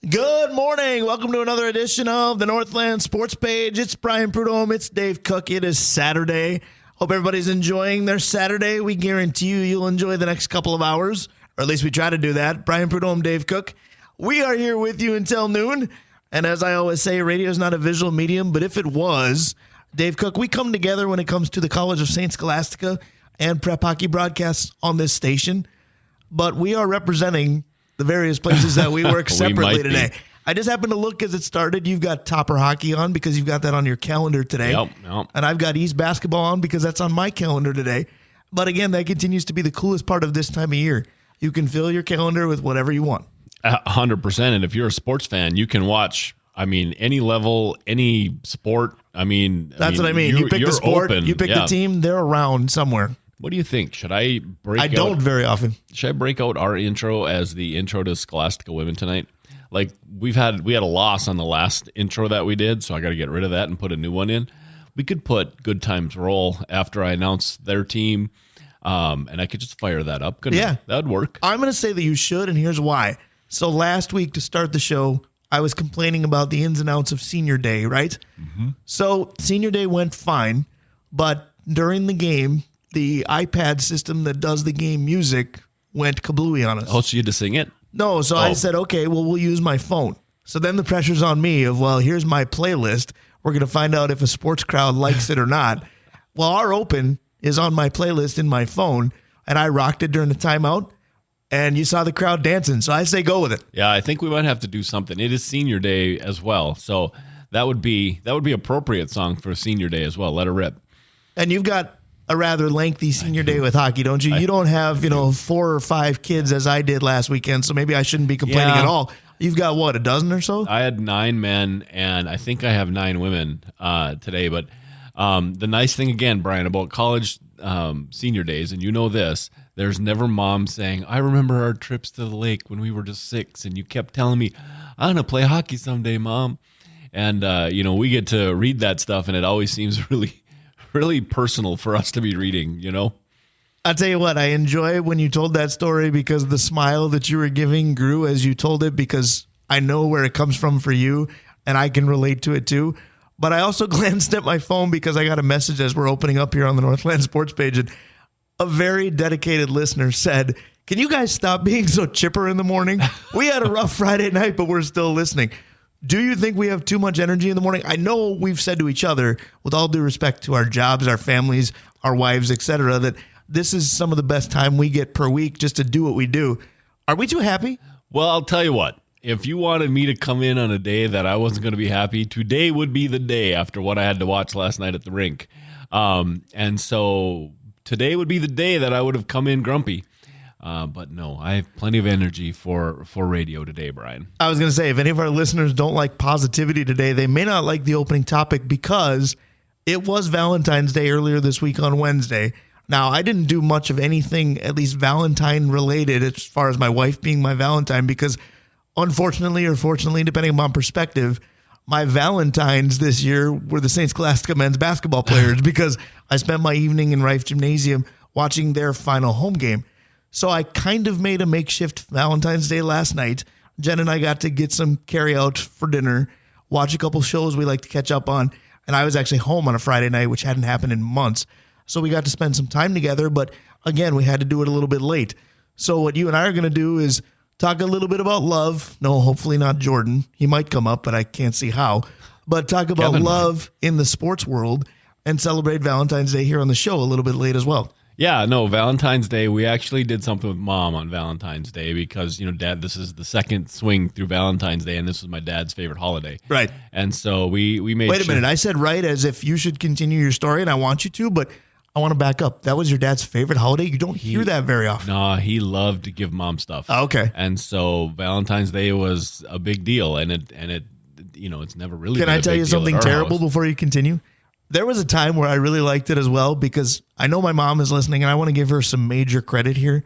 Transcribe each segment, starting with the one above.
Good morning. Welcome to another edition of the Northland Sports Page. It's Brian Prudhomme. It's Dave Cook. It is Saturday. Hope everybody's enjoying their Saturday. We guarantee you'll enjoy the next couple of hours, or at least we try to do that. Brian Prudhomme, Dave Cook. We are here with you until noon. And as I always say, radio is not a visual medium, but if it was, Dave Cook, we come together when it comes to the College of St. Scholastica and prep hockey broadcasts on this station. But we are representing the various places that we work separately today. I just happened to look as it started. You've got Topper Hockey on because you've got that on your calendar today. Yep. And I've got East Basketball on because that's on my calendar today. But again, that continues to be the coolest part of this time of year. You can fill your calendar with whatever you want. 100%. And if you're a sports fan, you can watch, any level, any sport. That's what I mean. You pick the sport, you pick the team, they're around somewhere. What do you think? Should I break I don't very often. Should I break out our intro as the intro to Scholastica Women tonight? Like we had a loss on the last intro that we did, so I got to get rid of that and put a new one in. We could put Good Times Roll after I announce their team, and I could just fire that up. That would work. I'm going to say that you should, and here's why. So last week to start the show, I was complaining about the ins and outs of Senior Day, right? Mm-hmm. So Senior Day went fine, but during the game, the iPad system that does the game music went kablooey on us. Oh, so you had to sing it? No, so I said, okay, well, we'll use my phone. So then the pressure's on me of, well, here's my playlist. We're going to find out if a sports crowd likes it or not. Well, our open is on my playlist in my phone, and I rocked it during the timeout, and you saw the crowd dancing. So I say go with it. Yeah, I think we might have to do something. It is Senior Day as well, so that would be appropriate song for Senior Day as well. Let her rip. And you've got a rather lengthy Senior Day with hockey, don't you? You don't have, 4 or 5 kids as I did last weekend, so maybe I shouldn't be complaining at all. You've got, what, a dozen or so? I had 9 men, and I think I have 9 women today. But the nice thing, again, Brian, about college senior days, and you know this, there's never mom saying, I remember our trips to the lake when we were just 6, and you kept telling me, I'm going to play hockey someday, Mom. And, we get to read that stuff, and it always seems really personal for us to be reading, I'll tell you what, I enjoy when you told that story because the smile that you were giving grew as you told it because I know where it comes from for you and I can relate to it too. But I also glanced at my phone because I got a message as we're opening up here on the Northland Sports Page, and a very dedicated listener said, can you guys stop being so chipper in the morning? We had a rough Friday night, but we're still listening. Do you think we have too much energy in the morning? I know we've said to each other, with all due respect to our jobs, our families, our wives, etc., that this is some of the best time we get per week just to do what we do. Are we too happy? Well, I'll tell you what. If you wanted me to come in on a day that I wasn't going to be happy, today would be the day after what I had to watch last night at the rink. And so today would be the day that I would have come in grumpy. But no, I have plenty of energy for radio today, Brian. I was going to say, if any of our listeners don't like positivity today, they may not like the opening topic because it was Valentine's Day earlier this week on Wednesday. Now, I didn't do much of anything, at least Valentine related, as far as my wife being my Valentine, because unfortunately or fortunately, depending on perspective, my Valentines this year were the St. Scholastica men's basketball players because I spent my evening in Rife Gymnasium watching their final home game. So I kind of made a makeshift Valentine's Day last night. Jen and I got to get some carry out for dinner, watch a couple shows we like to catch up on, and I was actually home on a Friday night, which hadn't happened in months. So we got to spend some time together, but again, we had to do it a little bit late. So what you and I are going to do is talk a little bit about love. No, hopefully not Jordan. He might come up, but I can't see how. But talk about Kevin love in the sports world and celebrate Valentine's Day here on the show a little bit late as well. Yeah, no, Valentine's Day, we actually did something with Mom on Valentine's Day because, Dad, this is the second swing through Valentine's Day, and this was my dad's favorite holiday. Right. And so we made Wait a minute. I said right as if you should continue your story, and I want you to, but I want to back up. That was your dad's favorite holiday? You don't hear that very often. No, he loved to give Mom stuff. Oh, okay. And so Valentine's Day was a big deal, and it it's never really Can been I a tell big you deal something at our terrible house. before you continue? There was a time where I really liked it as well because I know my mom is listening and I want to give her some major credit here.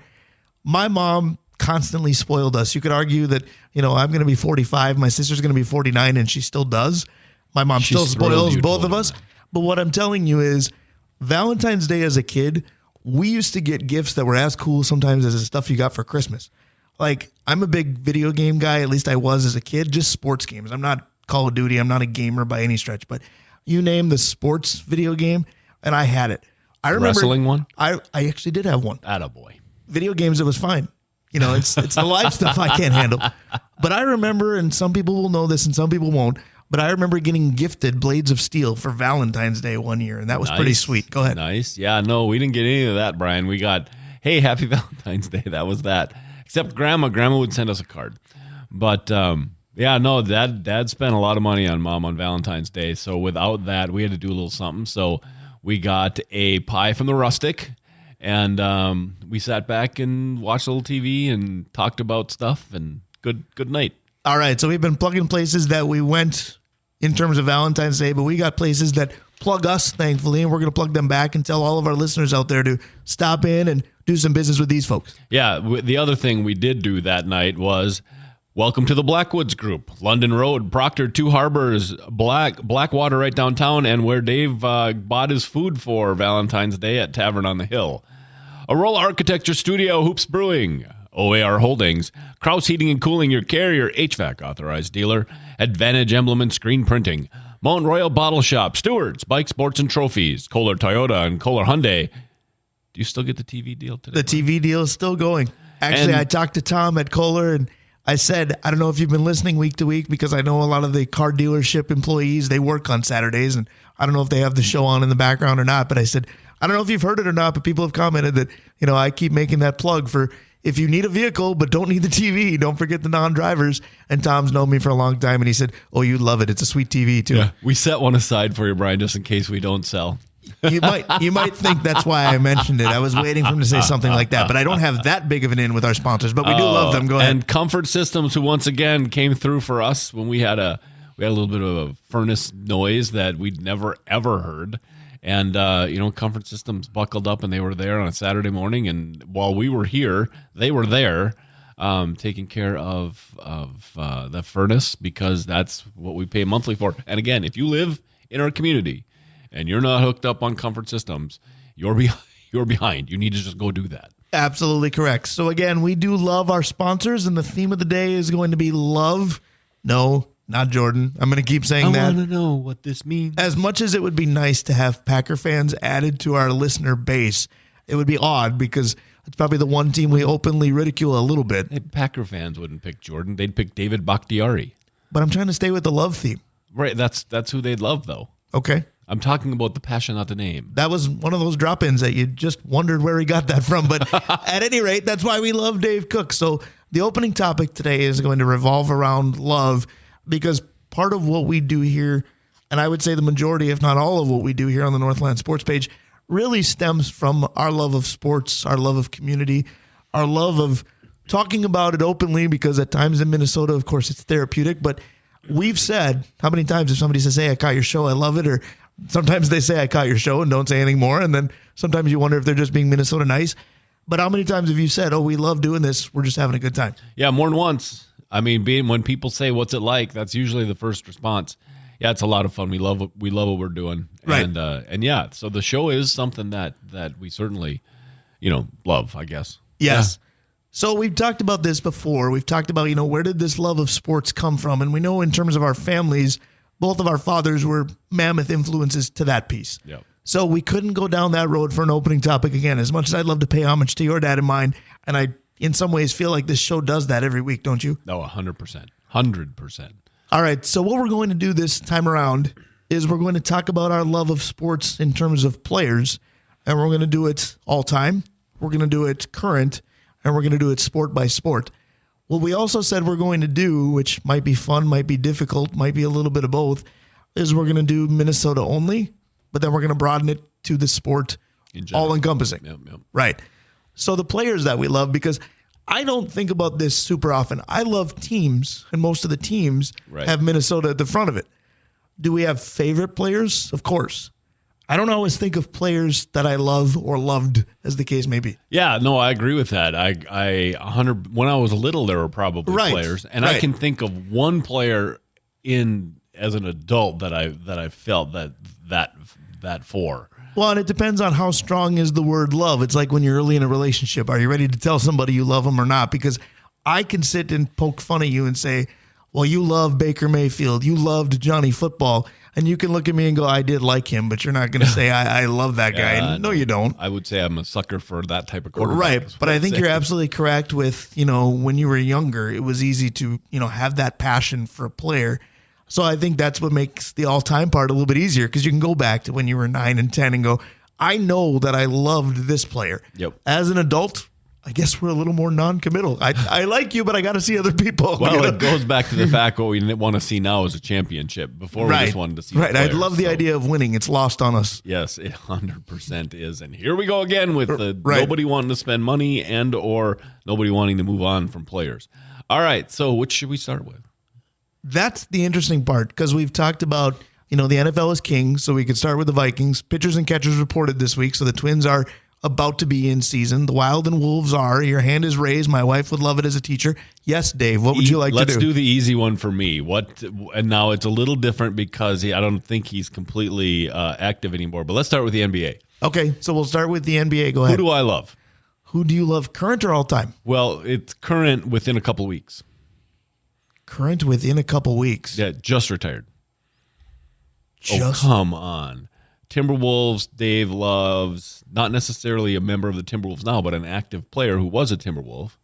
My mom constantly spoiled us. You could argue that, I'm going to be 45, my sister's going to be 49, and she still does. My mom still spoils both of us. But what I'm telling you is Valentine's Day as a kid, we used to get gifts that were as cool sometimes as the stuff you got for Christmas. like I'm a big video game guy. At least I was as a kid, just sports games. I'm not Call of Duty. I'm not a gamer by any stretch, but you name the sports video game and I had it. I remember Wrestling one? I actually did have one. Attaboy. Video games, it was fine. It's the live stuff I can't handle. But I remember, and some people will know this and some people won't, but I remember getting gifted Blades of Steel for Valentine's Day one year, and that was pretty sweet. Go ahead. Nice. Yeah, no, we didn't get any of that, Brian. We got, hey, happy Valentine's Day. That was that. Except Grandma. Grandma would send us a card. But, yeah, no, Dad spent a lot of money on Mom on Valentine's Day. So without that, we had to do a little something. So we got a pie from the Rustic. And we sat back and watched a little TV and talked about stuff, and good night. All right, so we've been plugging places that we went in terms of Valentine's Day, but we got places that plug us, thankfully, and we're going to plug them back and tell all of our listeners out there to stop in and do some business with these folks. Yeah, the other thing we did do that night was welcome to the Blackwoods Group, London Road, Proctor, Two Harbors, Blackwater right downtown, and where Dave bought his food for Valentine's Day at Tavern on the Hill. Arolla Architecture Studio, Hoops Brewing, OAR Holdings, Kraus Heating and Cooling, your carrier HVAC authorized dealer, Advantage Emblem and Screen Printing, Mount Royal Bottle Shop, Stewart's Bike Sports and Trophies, Kohler Toyota and Kohler Hyundai. Do you still get the TV deal today? The TV deal is still going. Actually, I talked to Tom at Kohler and I said, I don't know if you've been listening week to week because I know a lot of the car dealership employees, they work on Saturdays, and I don't know if they have the show on in the background or not, but I said, I don't know if you've heard it or not, but people have commented that, I keep making that plug for if you need a vehicle but don't need the TV, don't forget the non-drivers. And Tom's known me for a long time, and he said, oh, you love it. It's a sweet TV, too. Yeah, we set one aside for you, Brian, just in case we don't sell. You might think that's why I mentioned it. I was waiting for him to say something like that, but I don't have that big of an in with our sponsors, but we do love them. Go ahead. And Comfort Systems, who once again came through for us when we had a little bit of a furnace noise that we'd never ever heard. And Comfort Systems buckled up and they were there on a Saturday morning, and while we were here, they were there taking care of the furnace, because that's what we pay monthly for. And again, if you live in our community and you're not hooked up on Comfort Systems, you're behind. You need to just go do that. Absolutely correct. So again, we do love our sponsors, and the theme of the day is going to be love. No, not Jordan. I'm going to keep saying that. I want to know what this means. As much as it would be nice to have Packer fans added to our listener base, it would be odd because it's probably the one team we openly ridicule a little bit. Hey, Packer fans wouldn't pick Jordan. They'd pick David Bakhtiari. But I'm trying to stay with the love theme. Right. That's who they'd love, though. Okay. I'm talking about the passion, not the name. That was one of those drop-ins that you just wondered where he got that from. But at any rate, that's why we love Dave Cook. So the opening topic today is going to revolve around love, because part of what we do here, and I would say the majority, if not all of what we do here on the Northland Sports page, really stems from our love of sports, our love of community, our love of talking about it openly, because at times in Minnesota, of course, it's therapeutic. But we've said, how many times if somebody says, hey, I caught your show, I love it, or sometimes they say I caught your show and don't say anything more, and then sometimes you wonder if they're just being Minnesota nice. But how many times have you said, oh, we love doing this, we're just having a good time? Yeah, more than once. I mean, when people say, what's it like, that's usually the first response. Yeah, it's a lot of fun. We love what we're doing. Right. And yeah, so the show is something that we certainly, love, I guess. Yes. Yeah. So we've talked about this before. We've talked about, where did this love of sports come from? And we know in terms of our families, both of our fathers were mammoth influences to that piece. Yep. So we couldn't go down that road for an opening topic again. As much as I'd love to pay homage to your dad and mine, and I, in some ways, feel like this show does that every week, don't you? No, 100%. 100%. All right, so what we're going to do this time around is we're going to talk about our love of sports in terms of players, and we're going to do it all time, we're going to do it current, and we're going to do it sport by sport. What we also said we're going to do, which might be fun, might be difficult, might be a little bit of both, is we're going to do Minnesota only, but then we're going to broaden it to the sport all-encompassing. Yep. Right. So the players that we love, because I don't think about this super often. I love teams, and most of the teams have Minnesota at the front of it. Do we have favorite players? Of course. I don't always think of players that I love or loved, as the case may be. Yeah, no, I agree with that. When I was little, there were probably players, and I can think of one player as an adult that I felt that for. Well, and it depends on how strong is the word love. It's like when you're early in a relationship. Are you ready to tell somebody you love them or not? Because I can sit and poke fun at you and say, well, you love Baker Mayfield. You loved Johnny Football. And you can look at me and go, I did like him, but you're not going to say, I love that guy. No, you don't. I would say I'm a sucker for that type of quarterback. Right. But I think you're absolutely correct with, when you were younger, it was easy to, have that passion for a player. So I think that's what makes the all-time part a little bit easier because you can go back to when you were 9 and 10 and go, I know that I loved this player. Yep. As an adult, I guess we're a little more non-committal. I like you, but I got to see other people. Well, it goes back to the fact what we want to see now is a championship. Before we just wanted to see Right. Players, I'd love the idea of winning. It's lost on us. Yes, it 100% is. And here we go again with the nobody wanting to spend money and or nobody wanting to move on from players. All right, so which should we start with? That's the interesting part because we've talked about, the NFL is king, so we could start with the Vikings. Pitchers and catchers reported this week, so the Twins are about to be in season. The Wild and Wolves are. Your hand is raised. My wife would love it as a teacher. Yes, Dave, what would you like to do? Let's do the easy one for me. And now it's a little different because I don't think he's completely active anymore, but let's start with the NBA. Okay, so we'll start with the NBA. Go ahead. Who do I love? Who do you love, current or all time? Well, it's current within a couple weeks. Current within a couple weeks. Yeah, just retired. Oh, come on. Timberwolves, Dave loves, not necessarily a member of the Timberwolves now, but an active player who was a Timberwolf.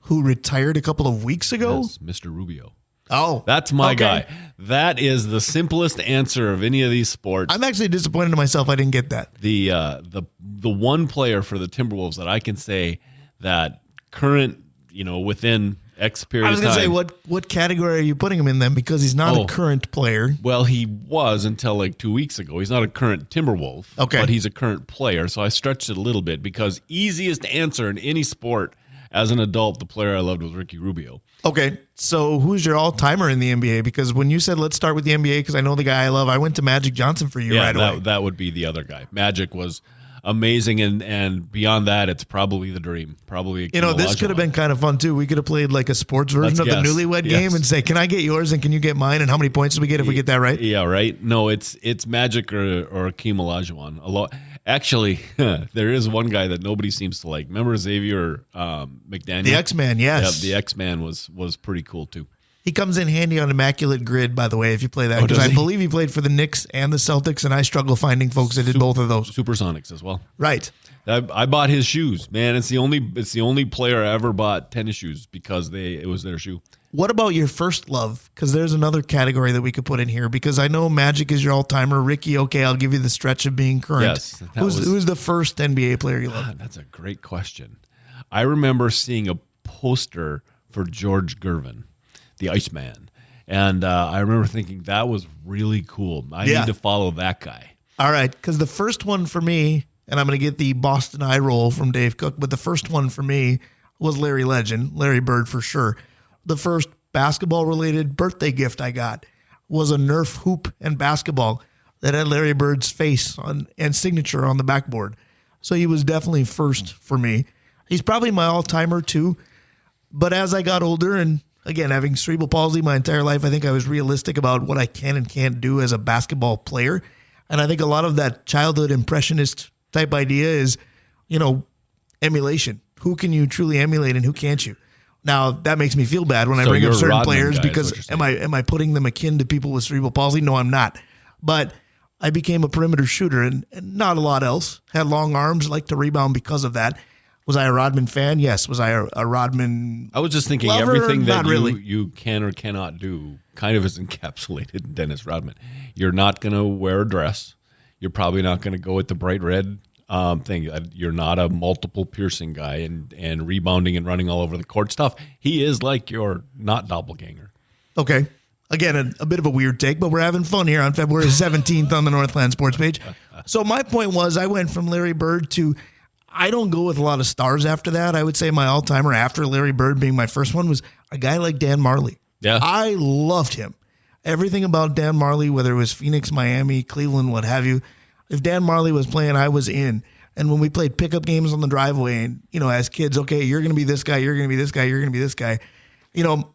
Who retired a couple of weeks ago? Yes, Mr. Rubio. Oh. That's my guy. That is the simplest answer of any of these sports. I'm actually disappointed in myself I didn't get that. The one player for the Timberwolves that I can say that current, within X period of time. I was going to say, what category are you putting him in then? Because he's not a current player. Well, he was until like 2 weeks ago. He's not a current Timberwolf, but he's a current player. So I stretched it a little bit because easiest answer in any sport as an adult, the player I loved was Ricky Rubio. Okay, so who's your all-timer in the NBA? Because when you said let's start with the NBA, because I know the guy I love, I went to Magic Johnson for you right away. That would be the other guy. Magic was amazing, and beyond that, it's probably the dream. Probably this could have been kind of fun too. We could have played like a sports version of the Newlywed Game and say, "Can I get yours and can you get mine?" And how many points do we get if we get that right? Yeah, right. No, it's Magic or Akeem Olajuwon. Actually, there is one guy that nobody seems to like. Remember Xavier McDaniel? The X-Man, yes. Yeah, the X-Man was pretty cool too. He comes in handy on Immaculate Grid, by the way, if you play that. Because I believe he played for the Knicks and the Celtics, and I struggle finding folks that did both of those. Supersonics as well. Right. I bought his shoes. Man, it's the only player I ever bought tennis shoes because it was their shoe. What about your first love? Because there's another category that we could put in here. Because I know Magic is your all-timer. Ricky, okay, I'll give you the stretch of being current. Yes. Who's the first NBA player you loved? That's a great question. I remember seeing a poster for George Gervin, the Iceman. And I remember thinking that was really cool. I need to follow that guy. All right, because the first one for me, and I'm going to get the Boston eye roll from Dave Cook, but the first one for me was Larry Legend, Larry Bird for sure. The first basketball-related birthday gift I got was a Nerf hoop and basketball that had Larry Bird's face and signature on the backboard. So he was definitely first for me. He's probably my all-timer too, but as I got older and again, having cerebral palsy my entire life, I think I was realistic about what I can and can't do as a basketball player. And I think a lot of that childhood impressionist type idea is, emulation. Who can you truly emulate and who can't you? Now, that makes me feel bad when I bring up certain players because am I putting them akin to people with cerebral palsy? No, I'm not. But I became a perimeter shooter and not a lot else. Had long arms, liked to rebound because of that. Was I a Rodman fan? Yes. Was I a Rodman I was just thinking lover? Everything that really. you can or cannot do kind of is encapsulated in Dennis Rodman. You're not going to wear a dress. You're probably not going to go with the bright red thing. You're not a multiple piercing guy and rebounding and running all over the court stuff. He is like your not doppelganger. Okay. Again, a bit of a weird take, but we're having fun here on February 17th on the Northland Sports page. So my point was I went from Larry Bird to I don't go with a lot of stars after that. I would say my all-timer after Larry Bird being my first one was a guy like Dan Marley. Yeah. I loved him. Everything about Dan Marley, whether it was Phoenix, Miami, Cleveland, what have you, if Dan Marley was playing, I was in. And when we played pickup games on the driveway and, as kids, okay, you're going to be this guy, you're going to be this guy, you're going to be this guy.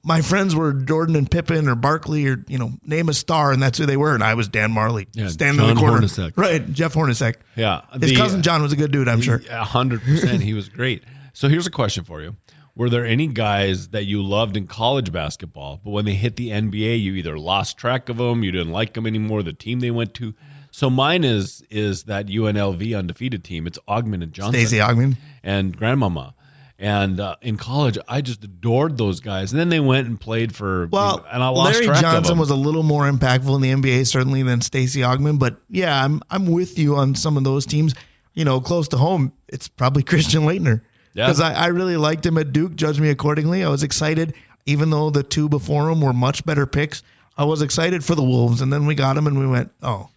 My friends were Jordan and Pippen or Barkley or, name a star, and that's who they were. And I was Dan Marley, standing in the corner. Hornacek. Right, Jeff Hornacek. Yeah. His cousin John was a good dude, I'm sure. 100%. He was great. So here's a question for you. Were there any guys that you loved in college basketball, but when they hit the NBA, you either lost track of them, you didn't like them anymore, the team they went to? So mine is that UNLV undefeated team. It's Augmin and Johnson. Stacey Augmin. And Grandmama. And in college, I just adored those guys. And then they went and played for, well, and I lost Larry track of Johnson them. was a little more impactful in the NBA certainly than Stacey Augmin. But yeah, I'm with you on some of those teams. Close to home, it's probably Christian Laettner. Yeah. Because I really liked him at Duke. Judge me accordingly. I was excited, even though the two before him were much better picks. I was excited for the Wolves, and then we got him, and we went, oh.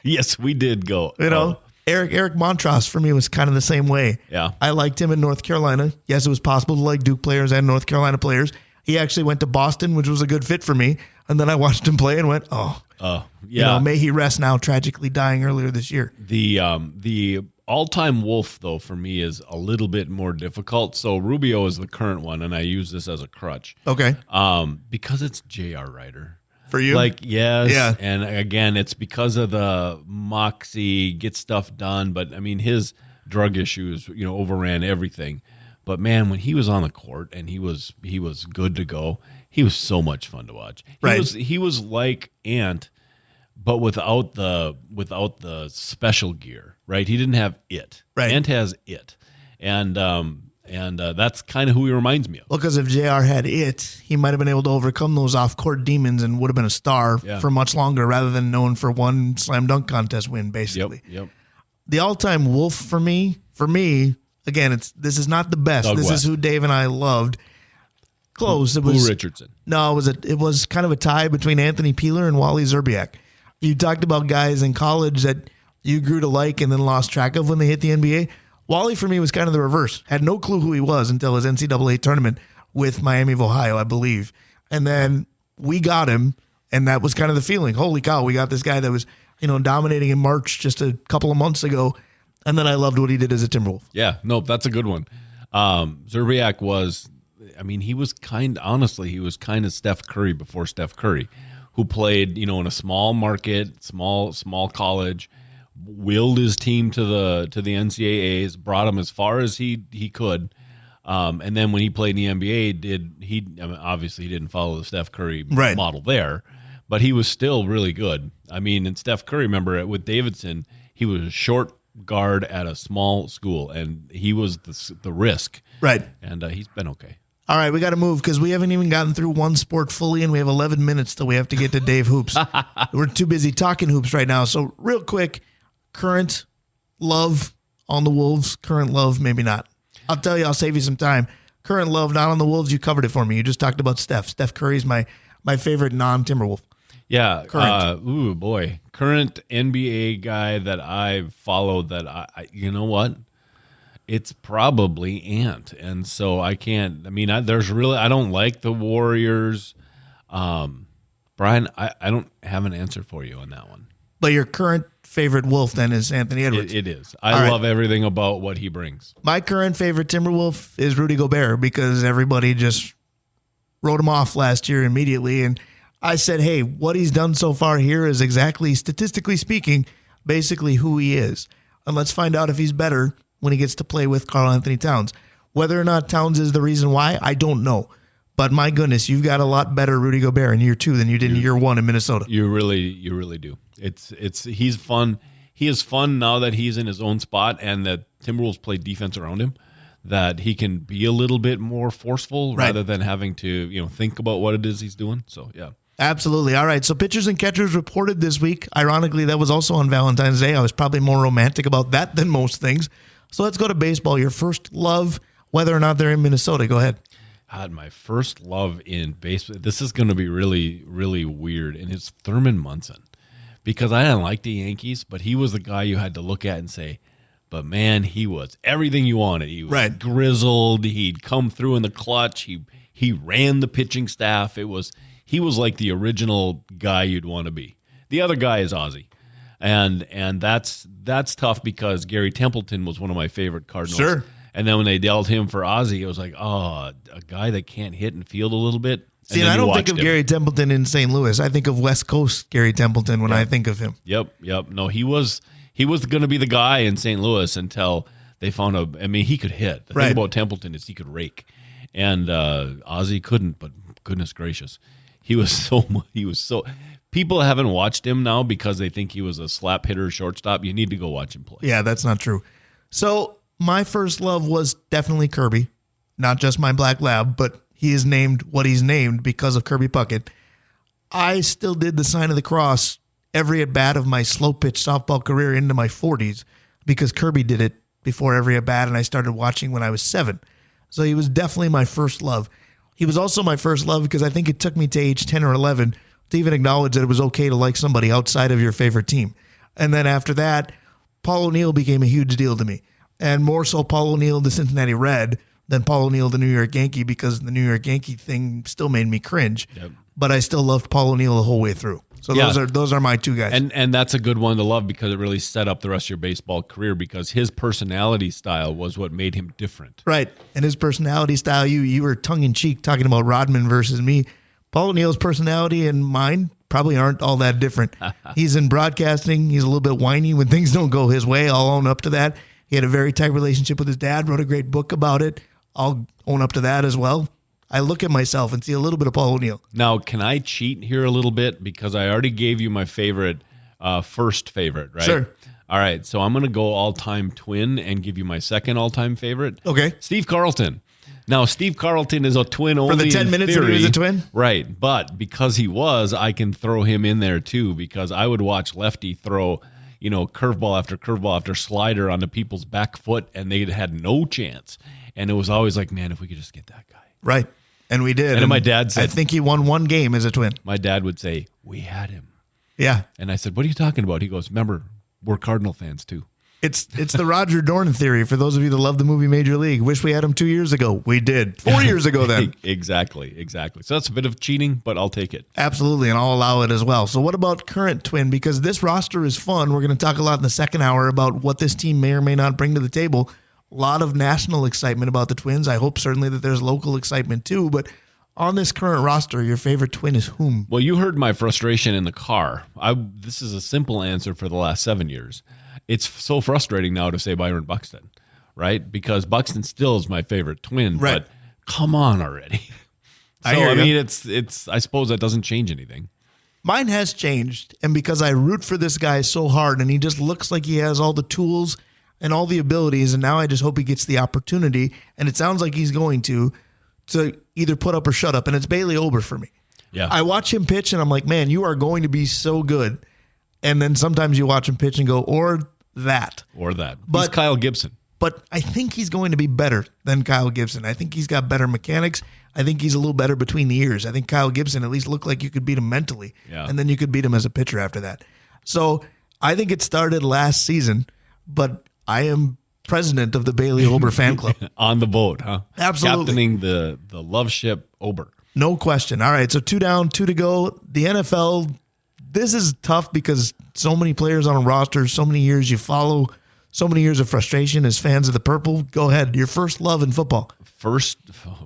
Yes, we did go. Eric Montross for me was kind of the same way. Yeah. I liked him in North Carolina. Yes, it was possible to like Duke players and North Carolina players. He actually went to Boston, which was a good fit for me. And then I watched him play and went, yeah. May he rest now, tragically dying earlier this year. The all-time Wolf, though, for me is a little bit more difficult. So Rubio is the current one, and I use this as a crutch. Okay. Because it's J.R. Ryder. For you? Yes. Yeah. And again, it's because of the moxie, get stuff done. But I mean, his drug issues, overran everything. But man, when he was on the court and he was good to go, he was so much fun to watch. He was like Ant, but without the special gear, right? He didn't have it. Right. Ant has it. And that's kind of who he reminds me of. Well, because if JR had it, he might have been able to overcome those off-court demons and would have been a star for much longer rather than known for one slam dunk contest win, basically. Yep. The all-time Wolf for me, again, this is not the best. Doug this West. is who Dave and I loved. Close. It Lou was Richardson. No, it was kind of a tie between Anthony Peeler and Wally Zerbiak. You talked about guys in college that you grew to like and then lost track of when they hit the NBA. Wally, for me, was kind of the reverse. Had no clue who he was until his NCAA tournament with Miami of Ohio, I believe. And then we got him, and that was kind of the feeling. Holy cow, we got this guy that was, dominating in March just a couple of months ago. And then I loved what he did as a Timberwolf. Yeah, no, that's a good one. Zerbiak was, he was kind of Steph Curry before Steph Curry, who played, in a small market, small college, willed his team to the NCAAs, brought him as far as he could, and then when he played in the NBA, obviously he didn't follow the Steph Curry model there, but he was still really good. And Steph Curry, remember with Davidson, he was a short guard at a small school, and he was the risk, right? And he's been okay. All right, we got to move because we haven't even gotten through one sport fully, and we have 11 minutes till we have to get to Dave Hoops. We're too busy talking hoops right now. So real quick, current love on the Wolves, current love, maybe not. I'll tell you, I'll save you some time. Current love, not on the Wolves, you covered it for me. You just talked about Steph. Steph Curry's my favorite non-Timberwolf. Yeah. Current. Current NBA guy that I've followed that I you know what? It's probably Ant. And so I can't, I don't like the Warriors. Brian, I don't have an answer for you on that one. But your current favorite Wolf then is Anthony Edwards. It is. I love everything about what he brings. My current favorite Timberwolf is Rudy Gobert because everybody just wrote him off last year immediately. And I said, hey, what he's done so far here is exactly, statistically speaking, basically who he is. And let's find out if he's better when he gets to play with Karl Anthony Towns. Whether or not Towns is the reason why, I don't know. But my goodness, you've got a lot better Rudy Gobert in year 2 than you did in year 1 in Minnesota. You really do. He's fun. He is fun now that he's in his own spot and that Timberwolves play defense around him, that he can be a little bit more forceful rather than having to, think about what it is he's doing. So, yeah. Absolutely. All right. So pitchers and catchers reported this week. Ironically, that was also on Valentine's Day. I was probably more romantic about that than most things. So let's go to baseball. Your first love, whether or not they're in Minnesota. Go ahead. God, my first love in baseball. This is going to be really, really weird. And it's Thurman Munson, because I didn't like the Yankees, but he was the guy you had to look at and say, but man, he was everything you wanted. He was grizzled. He'd come through in the clutch. He ran the pitching staff. He was like the original guy you'd want to be. The other guy is Ozzie. And that's tough because Gary Templeton was one of my favorite Cardinals. Sure. And then when they dealt him for Ozzie, it was like, a guy that can't hit and field a little bit. See, and I don't think of Gary Templeton in St. Louis. I think of West Coast Gary Templeton when I think of him. Yep. No, he was going to be the guy in St. Louis until They found he could hit. The thing about Templeton is he could rake. And Ozzie couldn't, but goodness gracious. He was so people haven't watched him now because they think he was a slap hitter shortstop. You need to go watch him play. Yeah, that's not true. So my first love was definitely Kirby, not just my black lab, but he is named what he's named because of Kirby Puckett. I still did the sign of the cross every at bat of my slow pitch softball career into my 40s because Kirby did it before every at bat, and I started watching when I was 7. So he was definitely my first love. He was also my first love because I think it took me to age 10 or 11 to even acknowledge that it was okay to like somebody outside of your favorite team. And then after that, Paul O'Neill became a huge deal to me. And more so Paul O'Neill, the Cincinnati Red, than Paul O'Neill, the New York Yankee, because the New York Yankee thing still made me cringe. Yep. But I still loved Paul O'Neill the whole way through. So those are my two guys. And that's a good one to love because it really set up the rest of your baseball career because his personality style was what made him different. Right. And his personality style, you were tongue-in-cheek talking about Rodman versus me. Paul O'Neill's personality and mine probably aren't all that different. He's in broadcasting. He's a little bit whiny when things don't go his way. I'll own up to that. He had a very tight relationship with his dad, wrote a great book about it. I'll own up to that as well. I look at myself and see a little bit of Paul O'Neill. Now, can I cheat here a little bit? Because I already gave you my favorite, first favorite, right? Sure. All right, so I'm going to go all-time twin and give you my second all-time favorite. Okay. Steve Carlton. Now, Steve Carlton is a twin only for the 10 minutes that he was a twin? Right, but because he was, I can throw him in there too because I would watch Lefty throw, curveball after slider onto people's back foot, and they had no chance. And it was always like, man, if we could just get that guy. Right. And we did. And my dad said, I think he won one game as a twin. My dad would say, we had him. Yeah. And I said, what are you talking about? He goes, remember, we're Cardinal fans too. It's the Roger Dorn theory for those of you that love the movie Major League. Wish we had him 2 years ago. We did. 4 years ago then. Exactly. So that's a bit of cheating, but I'll take it. Absolutely, and I'll allow it as well. So what about current twin? Because this roster is fun. We're going to talk a lot in the second hour about what this team may or may not bring to the table. A lot of national excitement about the Twins. I hope certainly that there's local excitement too, but on this current roster, your favorite twin is whom? Well, you heard my frustration in the car. This is a simple answer for the last 7 years. It's so frustrating now to say Byron Buxton, right? Because Buxton still is my favorite twin, right. But come on already. I mean, it's. I suppose that doesn't change anything. Mine has changed, and because I root for this guy so hard, and he just looks like he has all the tools and all the abilities, and now I just hope he gets the opportunity, and it sounds like he's going to either put up or shut up, and it's Bailey Ober for me. Yeah. I watch him pitch, and I'm like, man, you are going to be so good. And then sometimes you watch him pitch and go, or that. But he's Kyle Gibson. But I think he's going to be better than Kyle Gibson. I think he's got better mechanics. I think he's a little better between the ears. I think Kyle Gibson at least looked like you could beat him mentally. Yeah. And then you could beat him as a pitcher after that. So I think it started last season, but I am president of the Bailey Ober fan club. On the boat, huh? Absolutely. Captaining the love ship Ober. No question. All right, so 2 down, 2 to go. The NFL, this is tough because so many players on a roster, so many years you follow, so many years of frustration as fans of the purple. Go ahead. Your first love in football.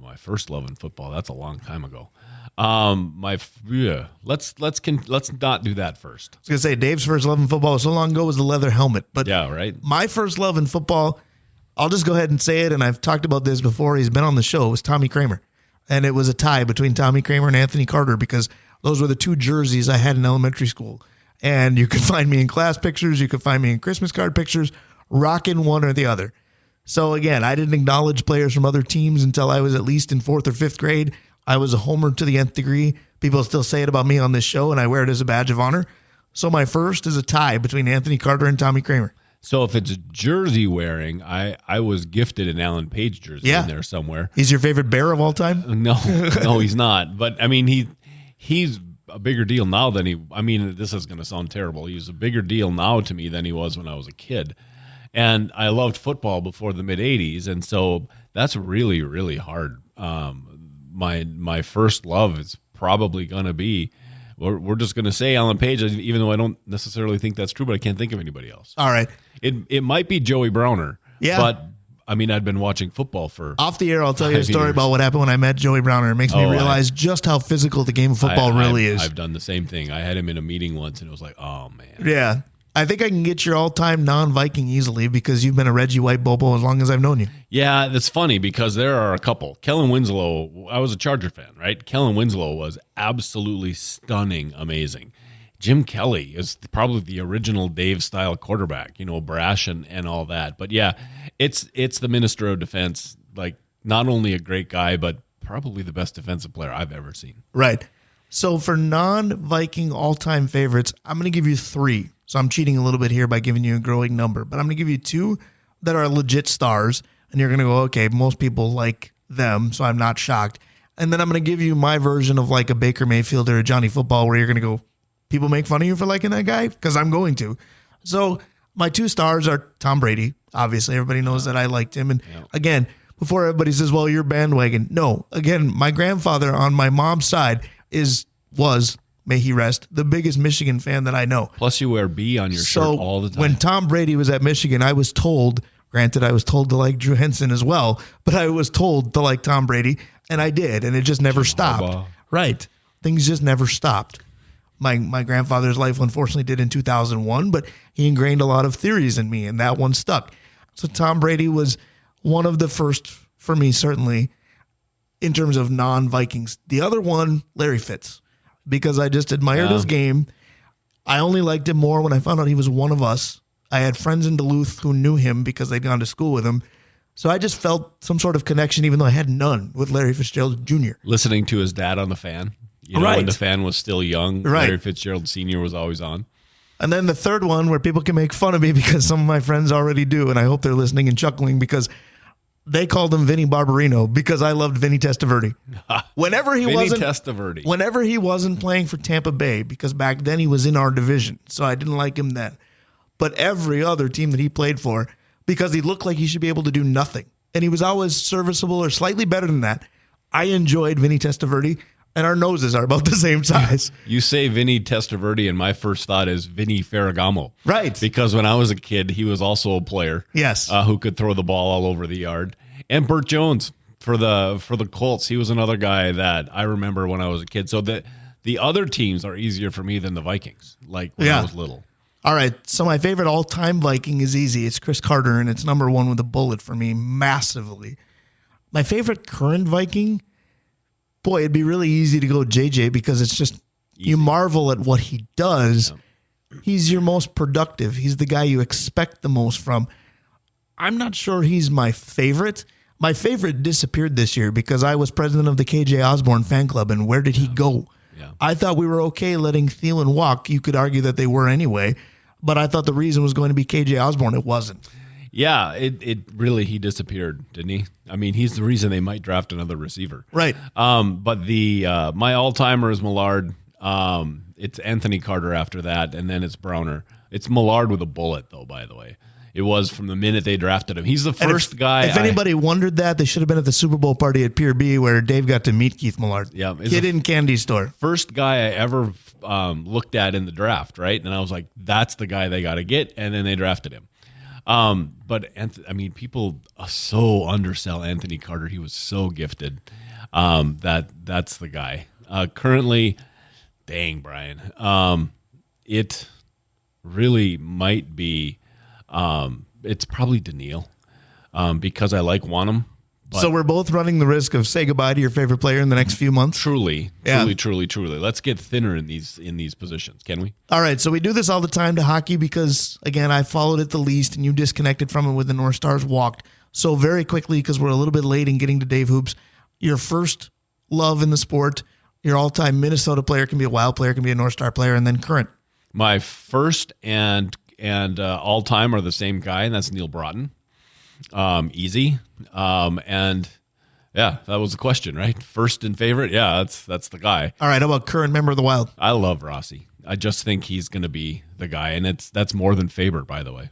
My first love in football. That's a long time ago. Let's not do that first. I was gonna say Dave's first love in football so long ago was the leather helmet, but yeah, right. My first love in football, I'll just go ahead and say it, and I've talked about this before. He's been on the show. It was Tommy Kramer, and it was a tie between Tommy Kramer and Anthony Carter because those were the two jerseys I had in elementary school. And you could find me in class pictures, you could find me in Christmas card pictures, rocking one or the other. So again, I didn't acknowledge players from other teams until I was at least in 4th or 5th grade. I was a homer to the nth degree. People still say it about me on this show, and I wear it as a badge of honor. So my first is a tie between Anthony Carter and Tommy Kramer. So if it's jersey wearing, I was gifted an Alan Page jersey in there somewhere. He's your favorite Bear of all time? No, he's not. But I mean, he's a bigger deal now than this is going to sound terrible. He's a bigger deal now to me than he was when I was a kid. And I loved football before the mid 80s. And so that's really, really hard. My first love is probably going to be, we're just going to say Alan Page, even though I don't necessarily think that's true, but I can't think of anybody else. All right. It might be Joey Browner. Yeah. But I'd been watching football for off the air. I'll tell you a story about what happened when I met Joey Browner. It makes me realize just how physical the game of football really is. I've done the same thing. I had him in a meeting once, and it was like, oh man. Yeah. I think I can get your all-time non-Viking easily because you've been a Reggie White Bobo as long as I've known you. Yeah, that's funny because there are a couple. Kellen Winslow, I was a Charger fan, right? Kellen Winslow was absolutely stunning, amazing. Jim Kelly is probably the original Dave-style quarterback, brash and all that. But yeah, it's the Minister of Defense, like not only a great guy, but probably the best defensive player I've ever seen. Right. So for non-Viking all-time favorites, I'm going to give you 3. So I'm cheating a little bit here by giving you a growing number, but I'm going to give you 2 that are legit stars, and you're going to go, okay, most people like them, so I'm not shocked. And then I'm going to give you my version of like a Baker Mayfield or a Johnny Football, where you're going to go, people make fun of you for liking that guy? Because I'm going to. So my 2 stars are Tom Brady. Obviously, everybody knows that I liked him. And again, before everybody says, well, you're bandwagon. No, again, my grandfather on my mom's side was, may he rest, the biggest Michigan fan that I know. Plus you wear B on your shirt all the time. When Tom Brady was at Michigan, I was told, granted I was told to like Drew Henson as well, but I was told to like Tom Brady, and I did, and it just never stopped. Right. Things just never stopped. My grandfather's life unfortunately did in 2001, but he ingrained a lot of theories in me, and that one stuck. So Tom Brady was one of the first for me, certainly, in terms of non-Vikings. The other one, Larry Fitz, because I just admired his game. I only liked him more when I found out he was one of us. I had friends in Duluth who knew him because they'd gone to school with him. So I just felt some sort of connection, even though I had none, with Larry Fitzgerald Jr. Listening to his dad on The Fan. When the Fan was still young, Larry Fitzgerald Sr. was always on. And then the third one where people can make fun of me because some of my friends already do, and I hope they're listening and chuckling because they called him Vinny Barbarino because I loved Vinny Testaverde. Whenever he wasn't playing for Tampa Bay, because back then he was in our division, so I didn't like him then. But every other team that he played for, because he looked like he should be able to do nothing, and he was always serviceable or slightly better than that, I enjoyed Vinny Testaverde, and our noses are about the same size. You say Vinny Testaverde, and my first thought is Vinny Ferragamo. Right. Because when I was a kid, he was also a player. Yes. Who could throw the ball all over the yard. And Burt Jones for the Colts. He was another guy that I remember when I was a kid. So the other teams are easier for me than the Vikings, like when I was little. All right. So my favorite all-time Viking is easy. It's Chris Carter, and it's number 1 with a bullet for me massively. My favorite current Viking, boy, it'd be really easy to go JJ because it's just you marvel at what he does. Yeah. He's your most productive. He's the guy you expect the most from. I'm not sure he's my favorite. My favorite disappeared this year because I was president of the KJ Osborne fan club, and where did he go? Yeah. I thought we were okay letting Thielen walk. You could argue that they were anyway, but I thought the reason was going to be KJ Osborne. It wasn't. Yeah, it really, he disappeared, didn't he? I mean, he's the reason they might draft another receiver. Right. But my all-timer is Millard. It's Anthony Carter after that, and then it's Browner. It's Millard with a bullet, though, by the way. It was from the minute they drafted him. He's the first guy. If anybody wondered that, they should have been at the Super Bowl party at Pier B where Dave got to meet Keith Millard. Yeah, kid in candy store. First guy I ever looked at in the draft, right? And I was like, that's the guy they got to get, and then they drafted him. But people so undersell Anthony Carter. He was so gifted. That's the guy. Currently, dang, Brian. It really might be. It's probably Daniil, because I like Wanham. So we're both running the risk of say goodbye to your favorite player in the next few months? Truly. Let's get thinner in these positions, can we? All right, so we do this all the time to hockey because, again, I followed it the least and you disconnected from it when the North Stars walked. So very quickly, because we're a little bit late in getting to Dave Hoops, your first love in the sport, your all-time Minnesota player, can be a Wild player, can be a North Star player, and then current. My first and all-time are the same guy, and that's Neil Broughton. Easy. And yeah, that was the question, right? First and favorite. Yeah, that's the guy. All right. How about current member of the Wild? I love Rossi. I just think he's going to be the guy. And that's more than Faber, by the way.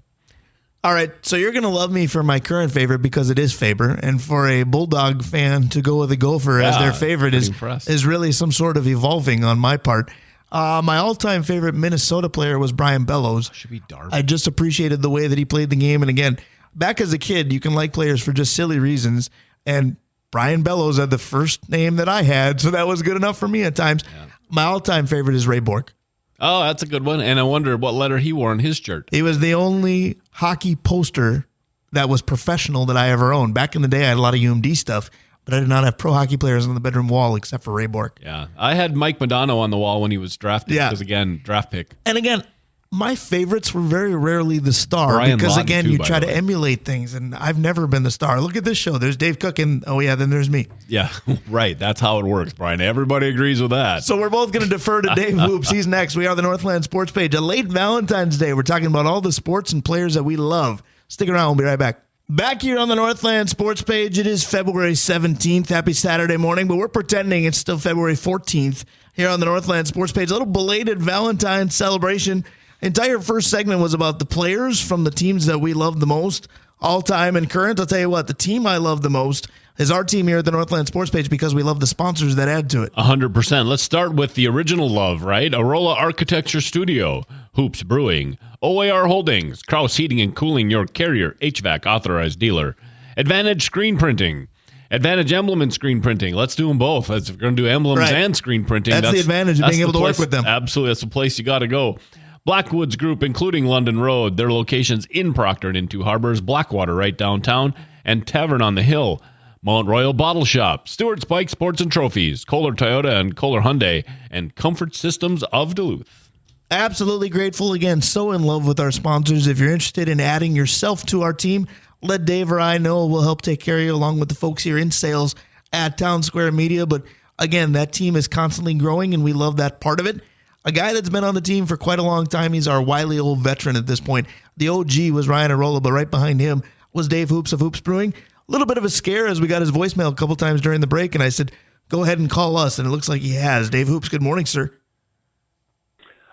All right. So you're going to love me for my current favorite because it is Faber. And for a Bulldog fan to go with a Gopher as their favorite is really some sort of evolving on my part. My all-time favorite Minnesota player was Brian Bellows. Should be Darby. I just appreciated the way that he played the game. And again, back as a kid, you can like players for just silly reasons. And Brian Bellows had the first name that I had, so that was good enough for me at times. Yeah. My all-time favorite is Ray Bork. Oh, that's a good one. And I wonder what letter he wore on his shirt. He was the only hockey poster that was professional that I ever owned. Back in the day, I had a lot of UMD stuff, but I did not have pro hockey players on the bedroom wall except for Ray Bork. Yeah. I had Mike Modano on the wall when he was drafted because, again, draft pick. And again, my favorites were very rarely the star Brian because, Lawton, again, too, you by try the to way. emulate things, and I've never been the star. Look at this show. There's Dave Cook, and then there's me. Yeah, right. That's how it works, Brian. Everybody agrees with that. So we're both going to defer to Dave Hoops. He's next. We are the Northland Sports Page. A late Valentine's Day. We're talking about all the sports and players that we love. Stick around. We'll be right back. Back here on the Northland Sports Page, it is February 17th. Happy Saturday morning, but we're pretending it's still February 14th here on the Northland Sports Page. A little belated Valentine's celebration. Entire first segment was about the players from the teams that we love the most, all time and current. I'll tell you what, the team I love the most is our team here at the Northland Sports Page because we love the sponsors that add to it. 100%. Let's start with the original love, right? Arola Architecture Studio, Hoops Brewing, OAR Holdings, Kraus Heating and Cooling, your Carrier HVAC authorized dealer, Advantage Screen Printing, Advantage Emblem and Screen Printing. Let's do them both. If we're going to do emblems and screen printing. That's the advantage of being able to work with them. Absolutely. That's the place you got to go. Blackwoods Group, including London Road, their locations in Proctor and in Two Harbors, Blackwater right downtown, and Tavern on the Hill. Mount Royal Bottle Shop, Stewart's Bike Sports and Trophies, Kohler Toyota and Kohler Hyundai, and Comfort Systems of Duluth. Absolutely grateful. Again, so in love with our sponsors. If you're interested in adding yourself to our team, let Dave or I know. We'll help take care of you along with the folks here in sales at Town Square Media. But again, that team is constantly growing, and we love that part of it. A guy that's been on the team for quite a long time. He's our wily old veteran at this point. The OG was Ryan Arola, but right behind him was Dave Hoops of Hoops Brewing. A little bit of a scare as we got his voicemail a couple times during the break, and I said, go ahead and call us, and it looks like he has. Dave Hoops, good morning, sir.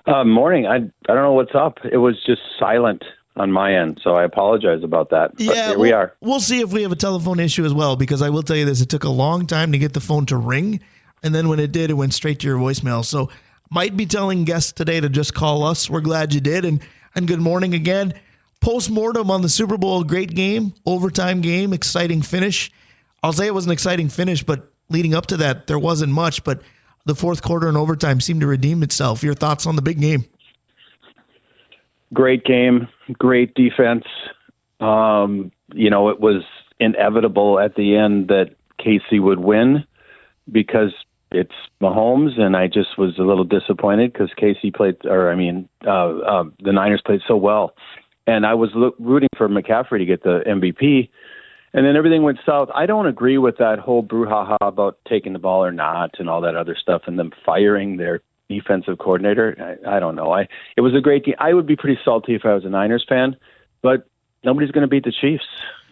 Morning. I don't know what's up. It was just silent on my end, so I apologize about that. But here we are. We'll see if we have a telephone issue as well, because I will tell you this, it took a long time to get the phone to ring, and then when it did, it went straight to your voicemail. So might be telling guests today to just call us. We're glad you did, and good morning again. Post-mortem on the Super Bowl, great game, overtime game, exciting finish. I'll say it was an exciting finish, but leading up to that, there wasn't much, but the fourth quarter and overtime seemed to redeem itself. Your thoughts on the big game? Great game, great defense. It was inevitable at the end that KC would win because it's Mahomes, and I just was a little disappointed because the Niners played so well. And I was rooting for McCaffrey to get the MVP, and then everything went south. I don't agree with that whole brouhaha about taking the ball or not and all that other stuff and them firing their defensive coordinator. I don't know. It was a great game. I would be pretty salty if I was a Niners fan, but nobody's going to beat the Chiefs.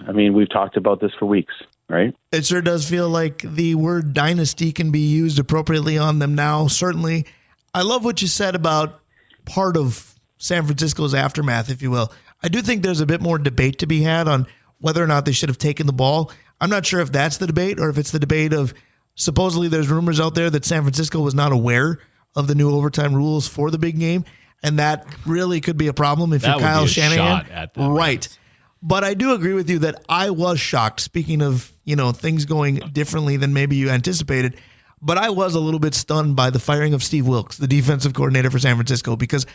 I mean, we've talked about this for weeks, right? It sure does feel like the word dynasty can be used appropriately on them now. Certainly, I love what you said about part of San Francisco's aftermath, if you will. I do think there's a bit more debate to be had on whether or not they should have taken the ball. I'm not sure if that's the debate or if it's the debate of supposedly there's rumors out there that San Francisco was not aware of the new overtime rules for the big game, and that really could be a problem if you're Kyle Shanahan. Right. But I do agree with you that I was shocked, speaking of, things going differently than maybe you anticipated, but I was a little bit stunned by the firing of Steve Wilkes, the defensive coordinator for San Francisco, because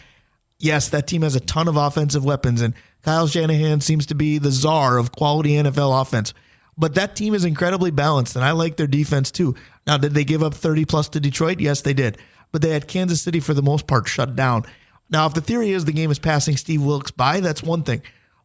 yes, that team has a ton of offensive weapons, and Kyle Shanahan seems to be the czar of quality NFL offense. But that team is incredibly balanced, and I like their defense too. Now, did they give up 30-plus to Detroit? Yes, they did. But they had Kansas City, for the most part, shut down. Now, if the theory is the game is passing Steve Wilkes by, that's one thing.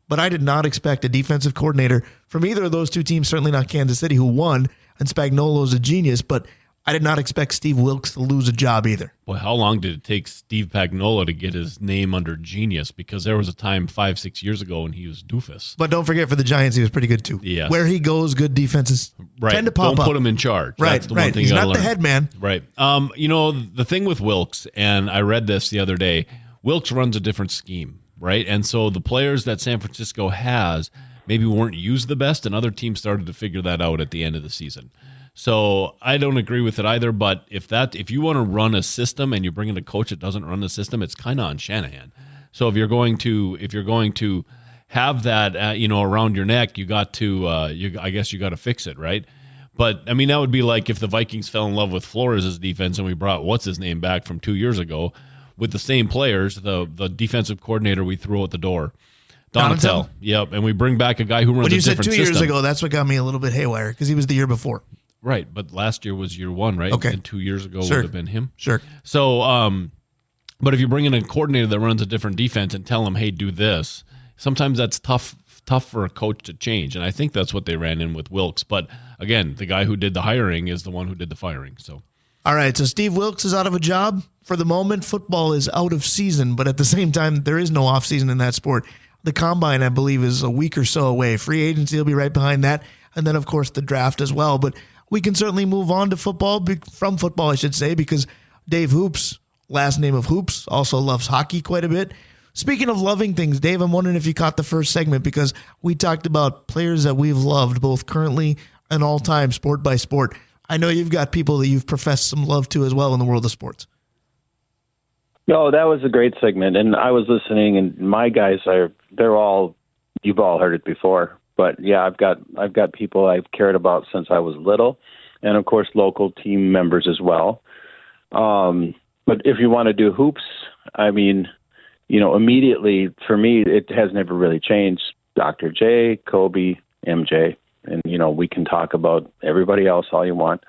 But I did not expect a defensive coordinator from either of those two teams, certainly not Kansas City, who won, and Spagnuolo's a genius, but I did not expect Steve Wilkes to lose a job either. Boy, how long did it take Steve Spagnuolo to get his name under genius? Because there was a time 5-6 years ago when he was doofus. But don't forget, for the Giants, he was pretty good too. Yes. Where he goes, good defenses tend to pop up. Don't put him in charge. Right, That's the one thing He's you gotta not the learn. head man. Right. The thing with Wilkes, and I read this the other day, Wilkes runs a different scheme, right? And so the players that San Francisco has maybe weren't used the best, and other teams started to figure that out at the end of the season. So I don't agree with it either, but if you want to run a system and you bring in a coach that doesn't run the system, it's kind of on Shanahan. So if you're going to have that around your neck, you got to I guess you got to fix it, right? But I mean, that would be like if the Vikings fell in love with Flores' defense and we brought what's his name back from 2 years ago. with the same players, the defensive coordinator we threw out the door. Donatel. Yep. And we bring back a guy who runs a different system. When you said 2 years ago, that's what got me a little bit haywire because he was the year before. Right. But last year was year one, right? Okay. And 2 years ago would have been him. Sure. So, but if you bring in a coordinator that runs a different defense and tell him, hey, do this, sometimes that's tough for a coach to change. And I think that's what they ran in with Wilkes. But again, the guy who did the hiring is the one who did the firing. So. All right, so Steve Wilkes is out of a job. For the moment, football is out of season, but at the same time, there is no off season in that sport. The combine, I believe, is a week or so away. Free agency will be right behind that, and then, of course, the draft as well. But we can certainly move on to football, from football, I should say, because Dave Hoops, last name of Hoops, also loves hockey quite a bit. Speaking of loving things, Dave, I'm wondering if you caught the first segment because we talked about players that we've loved, both currently and all time, sport by sport. I know you've got people that you've professed some love to as well in the world of sports. No, that was a great segment, and I was listening, and my guys they're all, you've all heard it before, but yeah, I've got people I've cared about since I was little, and of course local team members as well. But if you want to do hoops, I mean, immediately for me, it has never really changed. Dr. J, Kobe, MJ. And, we can talk about everybody else all you want.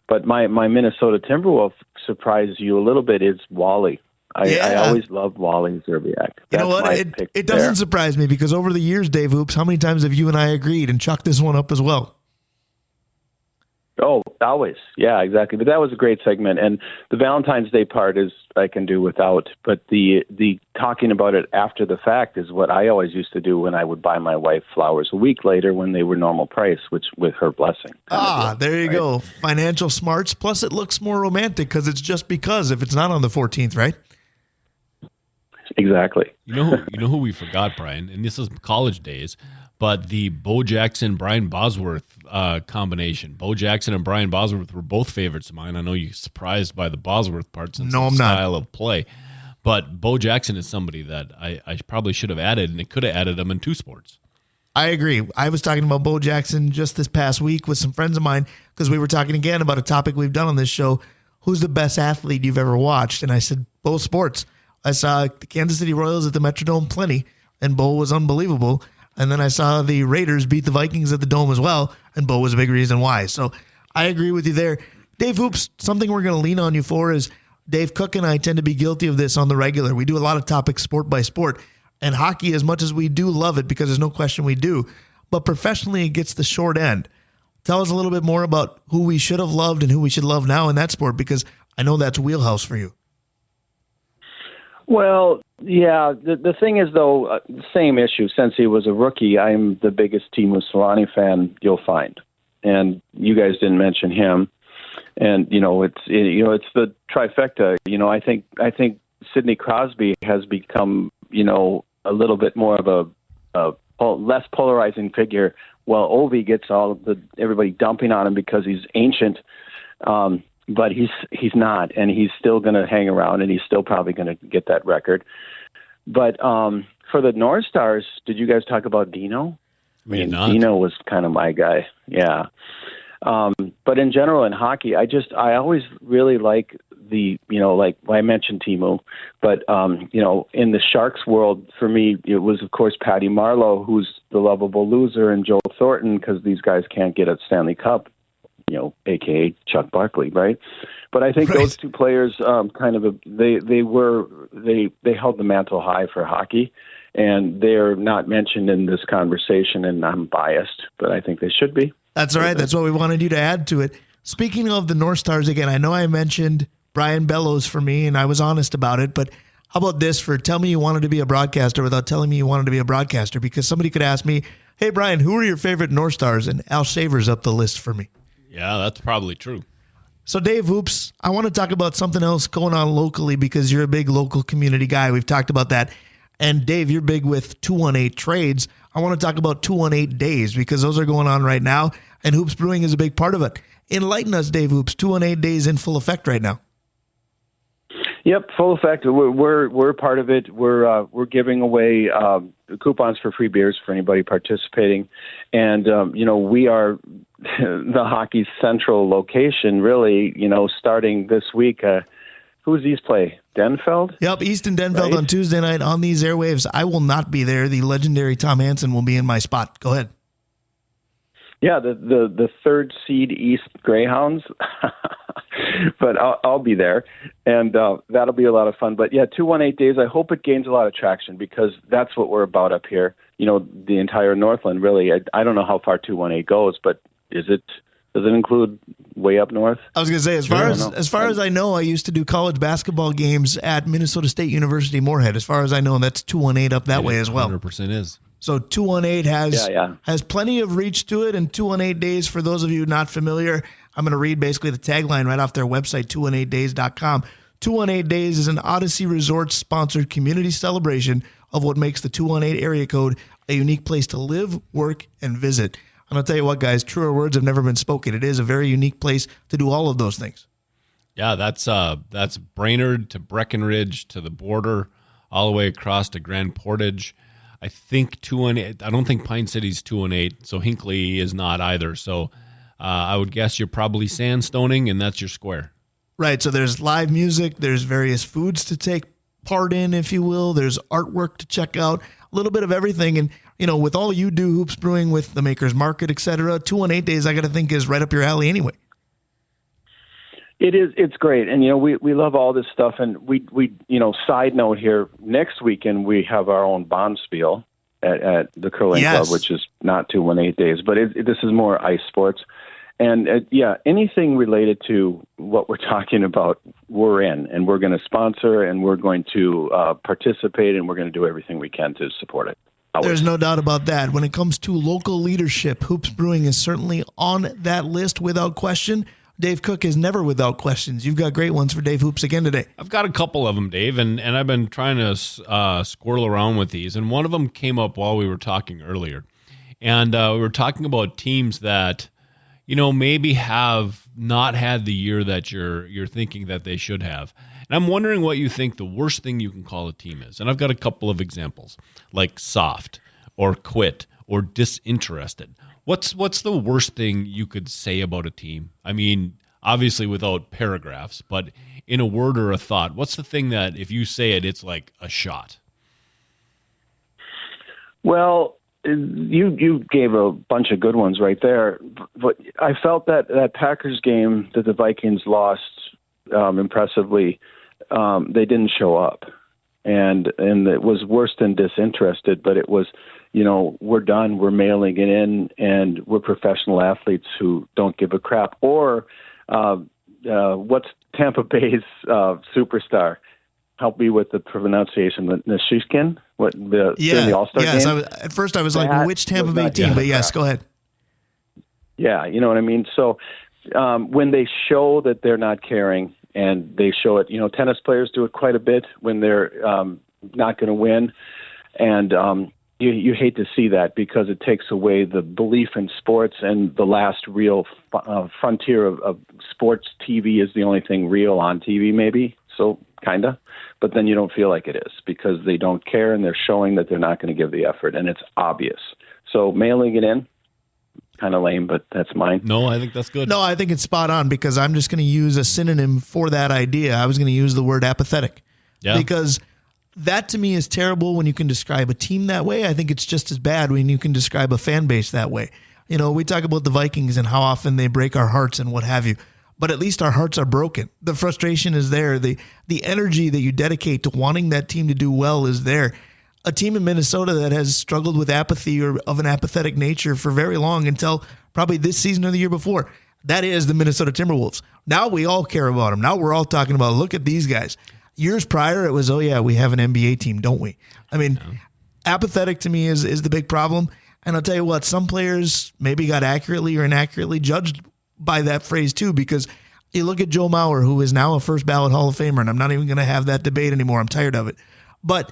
But my Minnesota Timberwolf surprises you a little bit is Wally. I always loved Wally Zerbiak. You know what? It doesn't surprise me because over the years, Dave Hoops, how many times have you and I agreed and chucked this one up as well? Oh, always. Yeah, exactly. But that was a great segment. And the Valentine's Day part is I can do without. But the talking about it after the fact is what I always used to do when I would buy my wife flowers a week later when they were normal price, which with her blessing. There you go. Financial smarts. Plus it looks more romantic because it's just because if it's not on the 14th, right? Exactly. You know who we forgot, Brian, and this is college days, but the Bo Jackson, Brian Bosworth combination. Bo Jackson and Brian Bosworth were both favorites of mine. I know you're surprised by the Bosworth part since the style of play, but Bo Jackson is somebody that I probably should have added, and it could have added him in two sports. I agree. I was talking about Bo Jackson just this past week with some friends of mine because we were talking again about a topic we've done on this show. Who's the best athlete you've ever watched? And I said, both sports. I saw the Kansas City Royals at the Metrodome plenty, and Bo was unbelievable. And then I saw the Raiders beat the Vikings at the Dome as well, and Bo was a big reason why. So I agree with you there. Dave Hoops, something we're going to lean on you for is Dave Cook and I tend to be guilty of this on the regular. We do a lot of topics sport by sport, and hockey, as much as we do love it, because there's no question we do, but professionally it gets the short end. Tell us a little bit more about who we should have loved and who we should love now in that sport, because I know that's wheelhouse for you. Well, yeah, the thing is, though, same issue. Since he was a rookie, I'm the biggest Teemu Selanne fan you'll find. And you guys didn't mention him. And, it's the trifecta. I think Sidney Crosby has become, a little bit more of a less polarizing figure, while Ovi gets everybody dumping on him because he's ancient. But he's not, and he's still going to hang around, and he's still probably going to get that record. But for the North Stars, did you guys talk about Dino? We did not. Dino was kind of my guy, yeah. But in general, in hockey, I always really like like I mentioned Teemu, but in the Sharks world, for me, it was of course Patty Marleau, who's the lovable loser, and Joe Thornton, because these guys can't get a Stanley Cup. AKA Chuck Barkley, right? But I think those two players they held the mantle high for hockey, and they're not mentioned in this conversation, and I'm biased, but I think they should be. That's all right. That's what we wanted you to add to it. Speaking of the North Stars, again, I know I mentioned Brian Bellows for me, and I was honest about it, but how about this for tell me you wanted to be a broadcaster without telling me you wanted to be a broadcaster? Because somebody could ask me, hey, Brian, who are your favorite North Stars? And Al Shaver's up the list for me. Yeah, that's probably true. So, Dave Hoops, I want to talk about something else going on locally because you're a big local community guy. We've talked about that. And, Dave, you're big with 218 trades. I want to talk about 218 days because those are going on right now, and Hoops Brewing is a big part of it. Enlighten us, Dave Hoops. 218 days in full effect right now. Yep, full effect. We're part of it. We're giving away coupons for free beers for anybody participating, and we are the hockey central location. Really, starting this week, Who's East play? Denfeld? Yep, East and Denfeld Right. on Tuesday night on these airwaves. I will not be there. The legendary Tom Hansen will be in my spot. Go ahead. Yeah, the third seed East Greyhounds, but I'll be there, and that'll be a lot of fun. But yeah, 218 days. I hope it gains a lot of traction because that's what we're about up here. You know, the entire Northland. Really, I don't know how far 218 goes, but does it include way up north? I was going to say, as far as I know, I used to do college basketball games at Minnesota State University Moorhead. As far as I know, that's 218 up that way as well. 100% is. So 218 has plenty of reach to it, and 218 days, for those of you not familiar, I'm going to read basically the tagline right off their website, 218days.com. 218 Days is an Odyssey Resorts-sponsored community celebration of what makes the 218 area code a unique place to live, work, and visit. And I'll tell you what, guys, truer words have never been spoken. It is a very unique place to do all of those things. Yeah, that's Brainerd to Breckenridge to the border, all the way across to Grand Portage. I think 218. I don't think Pine City's 218, so Hinckley is not either. So I would guess you're probably sandstoning, and that's your square. Right. So there's live music. There's various foods to take part in, if you will. There's artwork to check out. A little bit of everything. And, you know, with all you do, Hoops Brewing, with the Maker's Market, et cetera, 218 Days, I got to think, is right up your alley anyway. It is. It's great. And, you know, we love all this stuff. And we you know, side note here, next weekend we have our own Bonspiel at the Curling Club, which is not 218 Days, but this is more ice sports. And, anything related to what we're talking about, we're in. And we're going to sponsor, and we're going to participate, and we're going to do everything we can to support it. There's no doubt about that. When it comes to local leadership, Hoops Brewing is certainly on that list without question. Dave Cook is never without questions. You've got great ones for Dave Hoops again today. I've got a couple of them, Dave, and I've been trying to squirrel around with these. And one of them came up while we were talking earlier. And we were talking about teams that, you know, maybe have not had the year that you're thinking that they should have. And I'm wondering what you think the worst thing you can call a team is. And I've got a couple of examples, like soft or quit or disinterested. What's the worst thing you could say about a team? I mean, obviously without paragraphs, but in a word or a thought, what's the thing that if you say it, it's like a shot? Well, you gave a bunch of good ones right there, but I felt that Packers game that the Vikings lost impressively, they didn't show up, and it was worse than disinterested, but it was, you know, we're done, we're mailing it in, and we're professional athletes who don't give a crap. Or what's Tampa Bay's superstar? Help me with the pronunciation. Nashishkin? During the All-Star game? At first I was like, which Tampa Bay team? But yes, go ahead. Yeah, you know what I mean? So when they show that they're not caring, and they show it, you know, tennis players do it quite a bit when they're not going to win. And you hate to see that because it takes away the belief in sports, and the last real frontier of sports TV is the only thing real on TV, maybe. So kind of. But then you don't feel like it is because they don't care, and they're showing that they're not going to give the effort, and it's obvious. So mailing it in, kind of lame, but that's mine. No, I think that's good. No, I think it's spot on because I'm just going to use a synonym for that idea. I was going to use the word apathetic. Yeah. Because that to me is terrible when you can describe a team that way. I think it's just as bad when you can describe a fan base that way. You know, we talk about the Vikings and how often they break our hearts and what have you, but at least our hearts are broken. The frustration is there. The energy that you dedicate to wanting that team to do well is there. A team in Minnesota that has struggled with apathy or of an apathetic nature for very long until probably this season or the year before. That is the Minnesota Timberwolves. Now we all care about them. Now we're all talking about, look at these guys. Years prior, it was, oh yeah, we have an NBA team, don't we? I mean, apathetic to me is the big problem. And I'll tell you what, some players maybe got accurately or inaccurately judged by that phrase too, because you look at Joe Mauer, who is now a first ballot Hall of Famer, and I'm not even going to have that debate anymore. I'm tired of it. But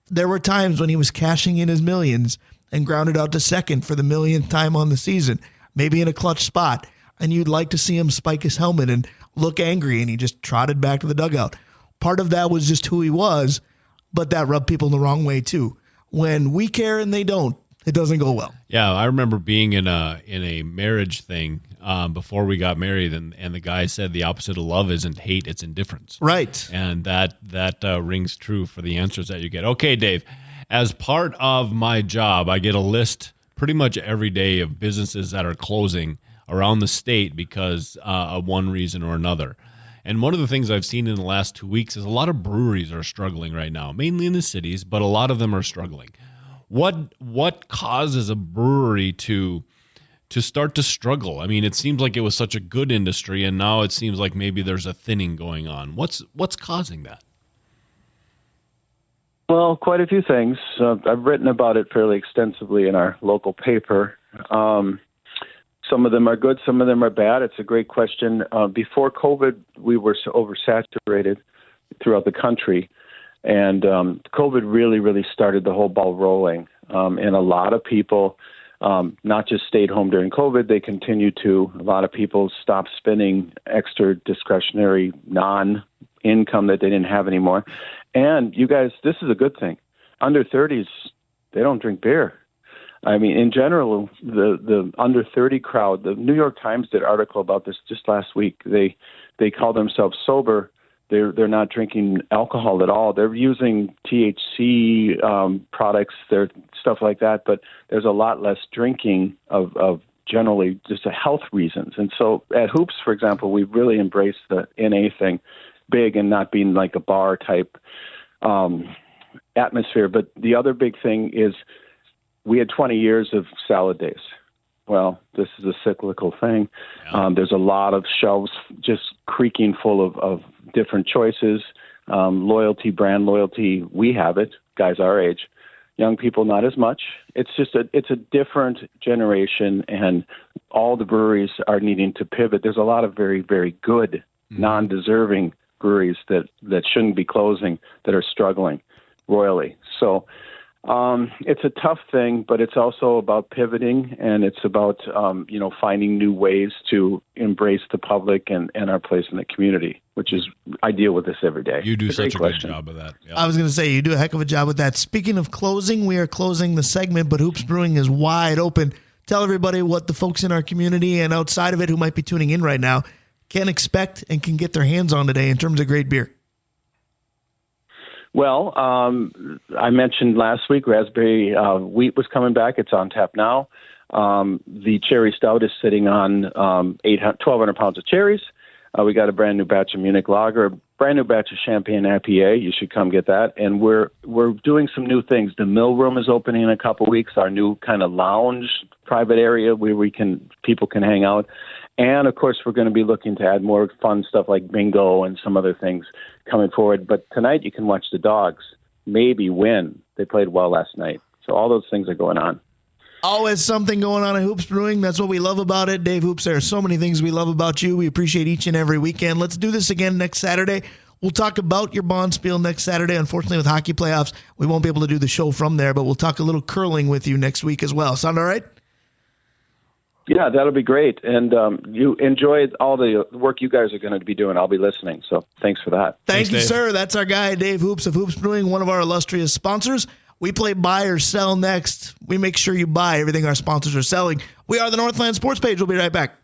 there were times when he was cashing in his millions and grounded out to second for the millionth time on the season, maybe in a clutch spot, and you'd like to see him spike his helmet and look angry, and he just trotted back to the dugout. Part of that was just who he was, but that rubbed people the wrong way too. When we care and they don't, it doesn't go well. Yeah, I remember being in a marriage thing before we got married, and the guy said the opposite of love isn't hate, it's indifference. Right. And that rings true for the answers that you get. Okay, Dave, as part of my job, I get a list pretty much every day of businesses that are closing around the state because of one reason or another. And one of the things I've seen in the last 2 weeks is a lot of breweries are struggling right now, mainly in the cities, but a lot of them are struggling. What causes a brewery to start to struggle? I mean, it seems like it was such a good industry, and now it seems like maybe there's a thinning going on. What's causing that? Well, quite a few things. I've written about it fairly extensively in our local paper. Some of them are good, some of them are bad. It's a great question. Before COVID, we were so oversaturated throughout the country, and COVID really, really started the whole ball rolling. And a lot of people not just stayed home during COVID, they continued to. A lot of people stopped spending extra discretionary non-income that they didn't have anymore. And you guys, this is a good thing. Under 30s, they don't drink beer. I mean, in general, the under 30 crowd, the New York Times did an article about this just last week. They call themselves sober. They're not drinking alcohol at all. They're using THC products, stuff like that. But there's a lot less drinking of generally just health reasons. And so at Hoops, for example, we've really embraced the NA thing big and not being like a bar type atmosphere. But the other big thing is we had 20 years of salad days. Well, this is a cyclical thing. Yeah. There's a lot of shelves just creaking full of different choices, loyalty, brand loyalty. We have it, guys our age. Young people, not as much. It's just it's a different generation, and all the breweries are needing to pivot. There's a lot of very, very good, non-deserving breweries that shouldn't be closing that are struggling royally. So it's a tough thing, but it's also about pivoting, and it's about finding new ways to embrace the public and our place in the community, which is I deal with this every day. You do such a good job of that. Yep. I was going to say you do a heck of a job with that. Speaking of closing, we are closing the segment, but Hoops Brewing is wide open. Tell everybody what the folks in our community and outside of it who might be tuning in right now can expect and can get their hands on today in terms of great beer. Well, I mentioned last week raspberry wheat was coming back. It's on tap now. The cherry stout is sitting on 1,200 pounds of cherries. We got a brand new batch of Munich Lager, a brand new batch of Champagne IPA. You should come get that. And we're doing some new things. The Mill Room is opening in a couple weeks. Our new kind of lounge private area where people can hang out. And, of course, we're going to be looking to add more fun stuff like bingo and some other things coming forward. But tonight you can watch the Dogs maybe win. They played well last night. So all those things are going on. Always something going on at Hoops Brewing. That's what we love about it. Dave Hoops, there are so many things we love about you. We appreciate each and every weekend. Let's do this again next Saturday. We'll talk about your Bonspiel next Saturday. Unfortunately, with hockey playoffs, we won't be able to do the show from there, but we'll talk a little curling with you next week as well. Sound all right? Yeah, that'll be great. And you enjoyed all the work you guys are going to be doing. I'll be listening. So thanks for that. Thanks, you, Dave. sir. That's our guy, Dave Hoops of Hoops Brewing, one of our illustrious sponsors. We play buy or sell next. We make sure you buy everything our sponsors are selling. We are the Northland Sports Page. We'll be right back.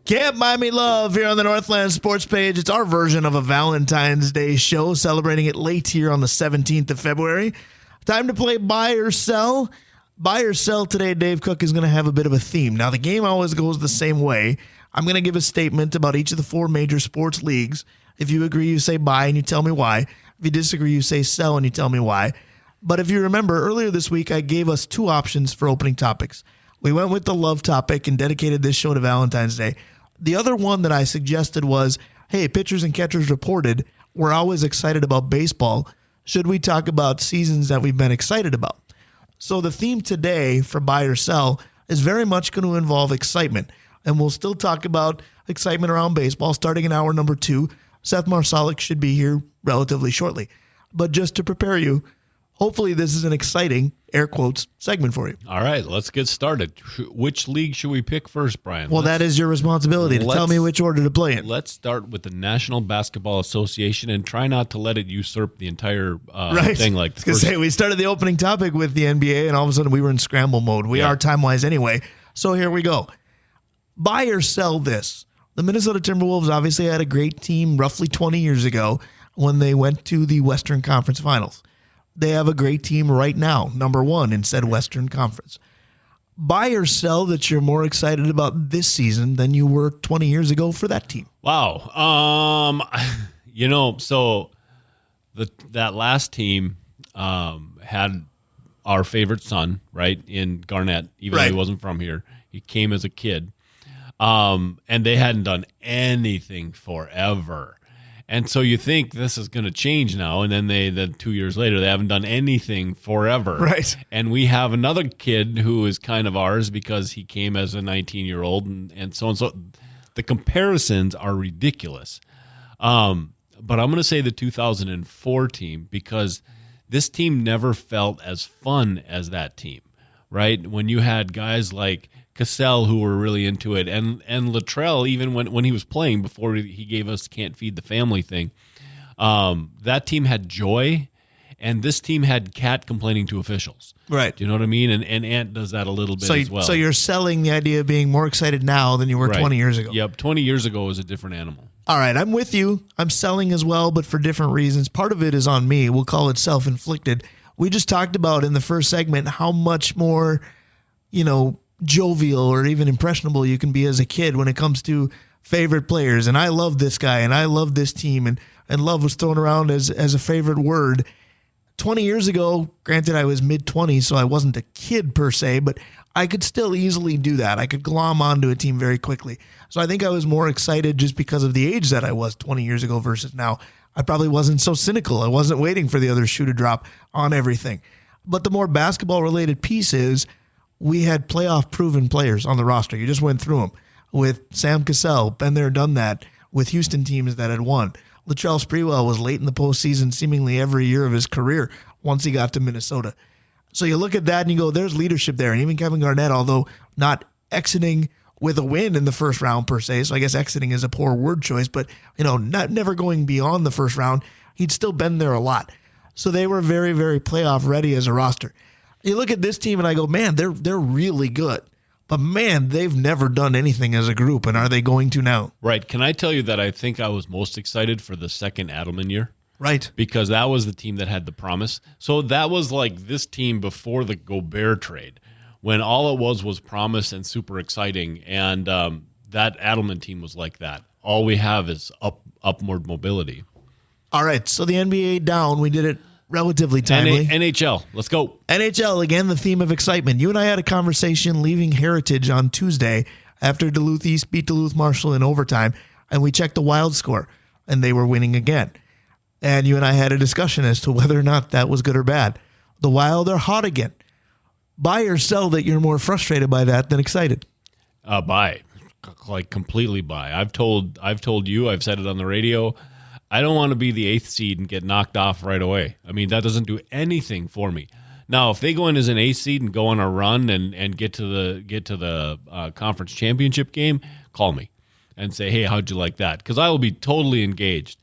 Can't Buy Me Love here on the Northland Sports Page. It's our version of a Valentine's Day show, celebrating it late here on the 17th of February. Time to play buy or sell. Buy or sell today, Dave Cook is going to have a bit of a theme. Now, the game always goes the same way. I'm going to give a statement about each of the four major sports leagues. If you agree, you say buy and you tell me why. If you disagree, you say sell and you tell me why. But if you remember, earlier this week, I gave us two options for opening topics. We went with the love topic and dedicated this show to Valentine's Day. The other one that I suggested was, hey, pitchers and catchers reported, we're always excited about baseball. Should we talk about seasons that we've been excited about? So the theme today for buy or sell is very much going to involve excitement. And we'll still talk about excitement around baseball starting in hour number 2. Seth Marsalik should be here relatively shortly. But just to prepare you, hopefully this is an exciting, air quotes, segment for you. All right, let's get started. Which league should we pick first, Brian? Well, that is your responsibility to tell me which order to play in. Let's start with the National Basketball Association and try not to let it usurp the entire thing. Like, I was going to say, we started the opening topic with the NBA, and all of a sudden we were in scramble mode. We are time-wise anyway. So here we go. Buy or sell this. The Minnesota Timberwolves obviously had a great team roughly 20 years ago when they went to the Western Conference Finals. They have a great team right now, number one in said Western Conference. Buy or sell that you're more excited about this season than you were 20 years ago for that team. Wow. So that last team had our favorite son, right, in Garnett, even though he wasn't from here. He came as a kid. And they hadn't done anything forever. And so you think this is going to change now, and then 2 years later, they haven't done anything forever. Right. And we have another kid who is kind of ours because he came as a 19-year-old and so on. So the comparisons are ridiculous. But I'm going to say the 2004 team because this team never felt as fun as that team, right? When you had guys like Cassell who were really into it, and Latrell, even when he was playing before he gave us can't feed the family thing, that team had joy, and this team had Cat complaining to officials. Right. Do you know what I mean? And Ant does that a little bit as well. So you're selling the idea of being more excited now than you were 20 years ago. Yep, 20 years ago was a different animal. All right, I'm with you. I'm selling as well, but for different reasons. Part of it is on me. We'll call it self-inflicted. We just talked about in the first segment how much more, jovial or even impressionable you can be as a kid when it comes to favorite players. And I love this guy and I love this team, and love was thrown around as a favorite word. 20 years ago, granted I was mid-20s, so I wasn't a kid per se, but I could still easily do that. I could glom onto a team very quickly. So I think I was more excited just because of the age that I was 20 years ago versus now. I probably wasn't so cynical. I wasn't waiting for the other shoe to drop on everything. But the more basketball-related piece is we had playoff-proven players on the roster. You just went through them. With Sam Cassell, been there, done that, with Houston teams that had won. Latrell Sprewell was late in the postseason seemingly every year of his career once he got to Minnesota. So you look at that and you go, there's leadership there. And even Kevin Garnett, although not exiting with a win in the first round per se, so I guess exiting is a poor word choice, but never going beyond the first round, he'd still been there a lot. So they were very, very playoff ready as a roster. You look at this team and I go, man, they're really good. But man, they've never done anything as a group, and are they going to now? Right. Can I tell you that I think I was most excited for the second Adelman year? Right. Because that was the team that had the promise. So that was like this team before the Gobert trade, when all it was promise and super exciting. And that Adelman team was like that. All we have is upward mobility. All right. So the NBA down. We did it relatively timely. NHL. Let's go. NHL, again, the theme of excitement. You and I had a conversation leaving Heritage on Tuesday after Duluth East beat Duluth Marshall in overtime, and we checked the Wild score, and they were winning again. And you and I had a discussion as to whether or not that was good or bad. The Wild are hot again. Buy or sell that you're more frustrated by that than excited? Buy. Like completely buy. I've told you, I've said it on the radio, I don't want to be the 8th seed and get knocked off right away. I mean, that doesn't do anything for me. Now, if they go in as an 8th seed and go on a run and get to the conference championship game, call me and say, hey, how'd you like that? Because I will be totally engaged.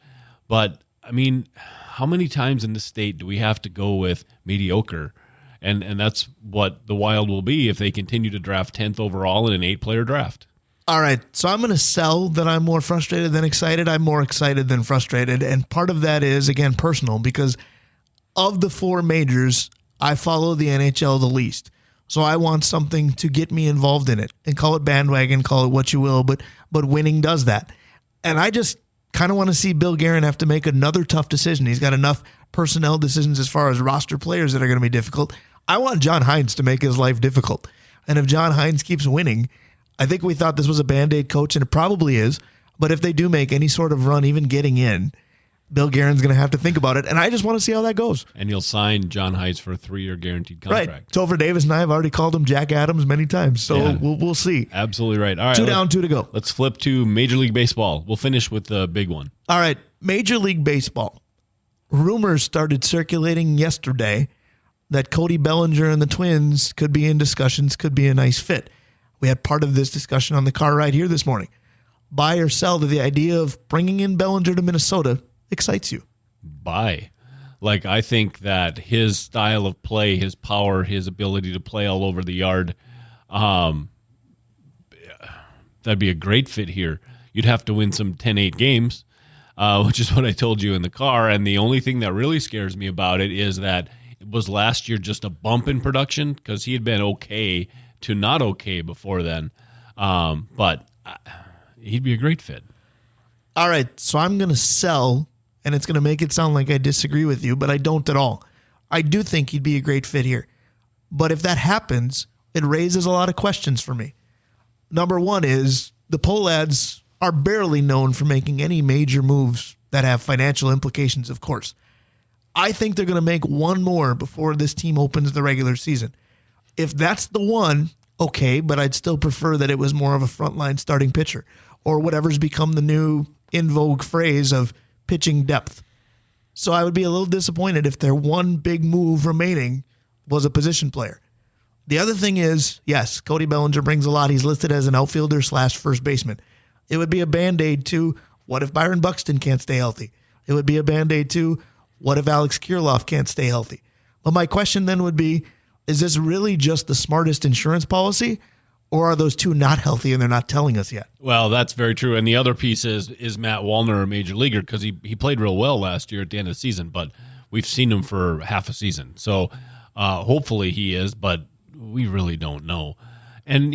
But, I mean, how many times in this state do we have to go with mediocre? And that's what the Wild will be if they continue to draft 10th overall in an 8-player draft. All right, so I'm going to sell that I'm more frustrated than excited. I'm more excited than frustrated. And part of that is, again, personal, because of the 4 majors, I follow the NHL the least. So I want something to get me involved in it. And call it bandwagon, call it what you will, but winning does that. And I just kind of want to see Bill Guerin have to make another tough decision. He's got enough personnel decisions as far as roster players that are going to be difficult. I want John Hines to make his life difficult. And if John Hines keeps winning, I think we thought this was a Band-Aid coach, and it probably is. But if they do make any sort of run, even getting in, Bill Guerin's going to have to think about it. And I just want to see how that goes. And you'll sign John Hines for a 3-year guaranteed contract. Right. Topher Davis and I have already called him Jack Adams many times. So yeah, we'll see. Absolutely right. All right. 2 down, 2 to go. Let's flip to Major League Baseball. We'll finish with the big one. All right. Major League Baseball. Rumors started circulating yesterday that Cody Bellinger and the Twins could be in discussions, could be a nice fit. We had part of this discussion on the car ride here this morning. Buy or sell to the idea of bringing in Bellinger to Minnesota excites you? Buy. Like, I think that his style of play, his power, his ability to play all over the yard, that'd be a great fit here. You'd have to win some 10-8 games, which is what I told you in the car. And the only thing that really scares me about it is that it was last year just a bump in production because he had been okay to not okay before then. But he'd be a great fit. All right, so I'm going to sell, and it's going to make it sound like I disagree with you, but I don't at all. I do think he'd be a great fit here. But if that happens, it raises a lot of questions for me. Number one is the Pohlads are barely known for making any major moves that have financial implications, of course. I think they're going to make one more before this team opens the regular season. If that's the one, okay, but I'd still prefer that it was more of a frontline starting pitcher or whatever's become the new in vogue phrase of pitching depth. So I would be a little disappointed if their one big move remaining was a position player. The other thing is, yes, Cody Bellinger brings a lot. He's listed as an outfielder / first baseman. It would be a Band-Aid to what if Byron Buxton can't stay healthy? It would be a Band-Aid to what if Alex Kirilloff can't stay healthy? But my question then would be, is this really just the smartest insurance policy? Or are those two not healthy and they're not telling us yet? Well, that's very true. And the other piece is Matt Wallner, a major leaguer, because he played real well last year at the end of the season, but we've seen him for half a season. So hopefully he is, but we really don't know. And,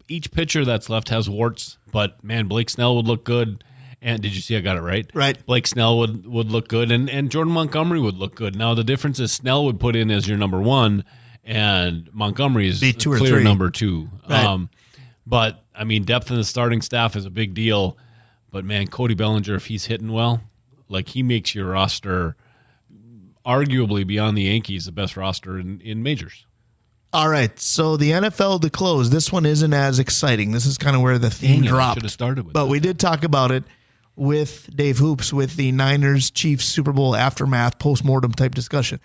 each pitcher that's left has warts, but, man, Blake Snell would look good. And did you see I got it right? Right. Blake Snell would look good, and Jordan Montgomery would look good. Now, the difference is Snell would put in as your number one, and Montgomery is Be 2 or clear 3. number 2. Right. But, I mean, depth in the starting staff is a big deal. But, man, Cody Bellinger, if he's hitting well, like he makes your roster arguably beyond the Yankees the best roster in majors. All right, so the NFL to close. This one isn't as exciting. This is kind of where the theme dropped. I should have started with but that. we did talk about it with Dave Hoops with the Niners-Chiefs Super Bowl aftermath post-mortem type discussion.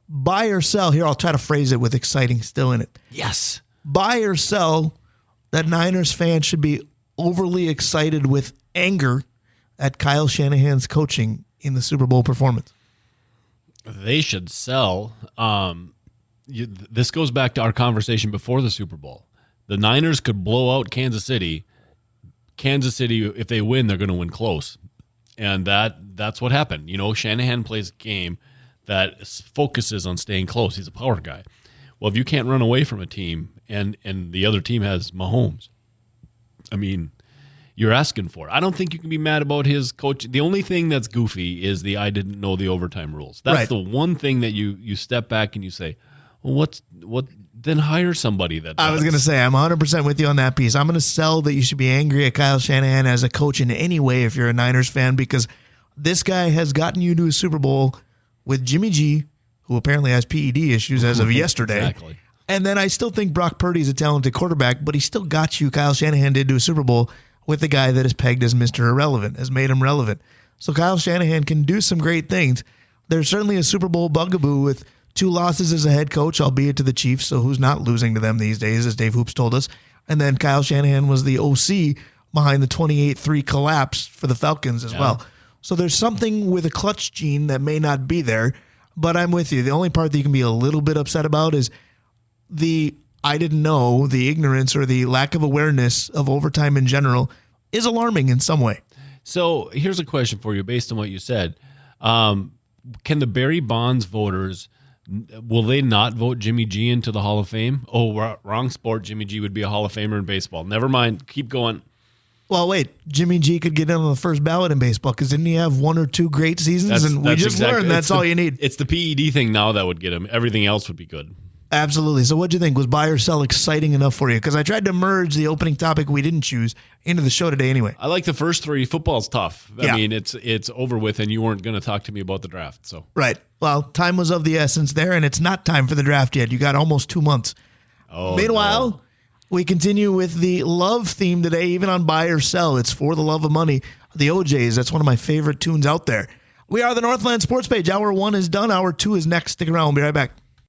Buy or sell, here I'll try to phrase it with exciting still in it. Yes. Buy or sell that Niners fans should be overly excited with anger at Kyle Shanahan's coaching in the Super Bowl performance. They should sell. This goes back to our conversation before the Super Bowl. The Niners could blow out Kansas City. Kansas City, if they win, they're going to win close. And that's what happened. Shanahan plays a game that focuses on staying close. He's a power guy. Well, if you can't run away from a team and the other team has Mahomes, I mean, you're asking for it. I don't think you can be mad about his coach. The only thing that's goofy is I didn't know the overtime rules. That's right. The one thing that you step back and you say, well, then hire somebody that does. I was going to say, I'm 100% with you on that piece. I'm going to sell that you should be angry at Kyle Shanahan as a coach in any way if you're a Niners fan, because this guy has gotten you to a Super Bowl with Jimmy G, who apparently has PED issues as of yesterday. Exactly. And then I still think Brock Purdy's a talented quarterback, but he still got you, Kyle Shanahan did, to a Super Bowl with a guy that is pegged as Mr. Irrelevant, has made him relevant. So Kyle Shanahan can do some great things. There's certainly a Super Bowl bugaboo with 2 losses as a head coach, albeit to the Chiefs, so who's not losing to them these days, as Dave Hoops told us. And then Kyle Shanahan was the OC behind the 28-3 collapse for the Falcons as well. So there's something with a clutch gene that may not be there, but I'm with you. The only part that you can be a little bit upset about is the I didn't know, the ignorance or the lack of awareness of overtime in general is alarming in some way. So here's a question for you based on what you said. Can the Barry Bonds voters, will they not vote Jimmy G into the Hall of Fame? Oh, wrong sport. Jimmy G would be a Hall of Famer in baseball. Never mind. Keep going. Well, wait. Jimmy G could get in on the first ballot in baseball because didn't he have 1 or 2 great seasons? We just learned that's all you need. It's the PED thing now that would get him. Everything else would be good. Absolutely. So what'd you think? Was buy or sell exciting enough for you? Because I tried to merge the opening topic we didn't choose into the show today anyway. I like the first 3. Football's tough. I mean, it's over with, and you weren't going to talk to me about the draft. So right. Well, time was of the essence there, and it's not time for the draft yet. You got almost 2 months. Meanwhile, we continue with the love theme today, even on buy or sell. It's For the Love of Money. The OJs, that's one of my favorite tunes out there. We are the Northland Sports Page. Hour 1 is done. Hour 2 is next. Stick around. We'll be right back.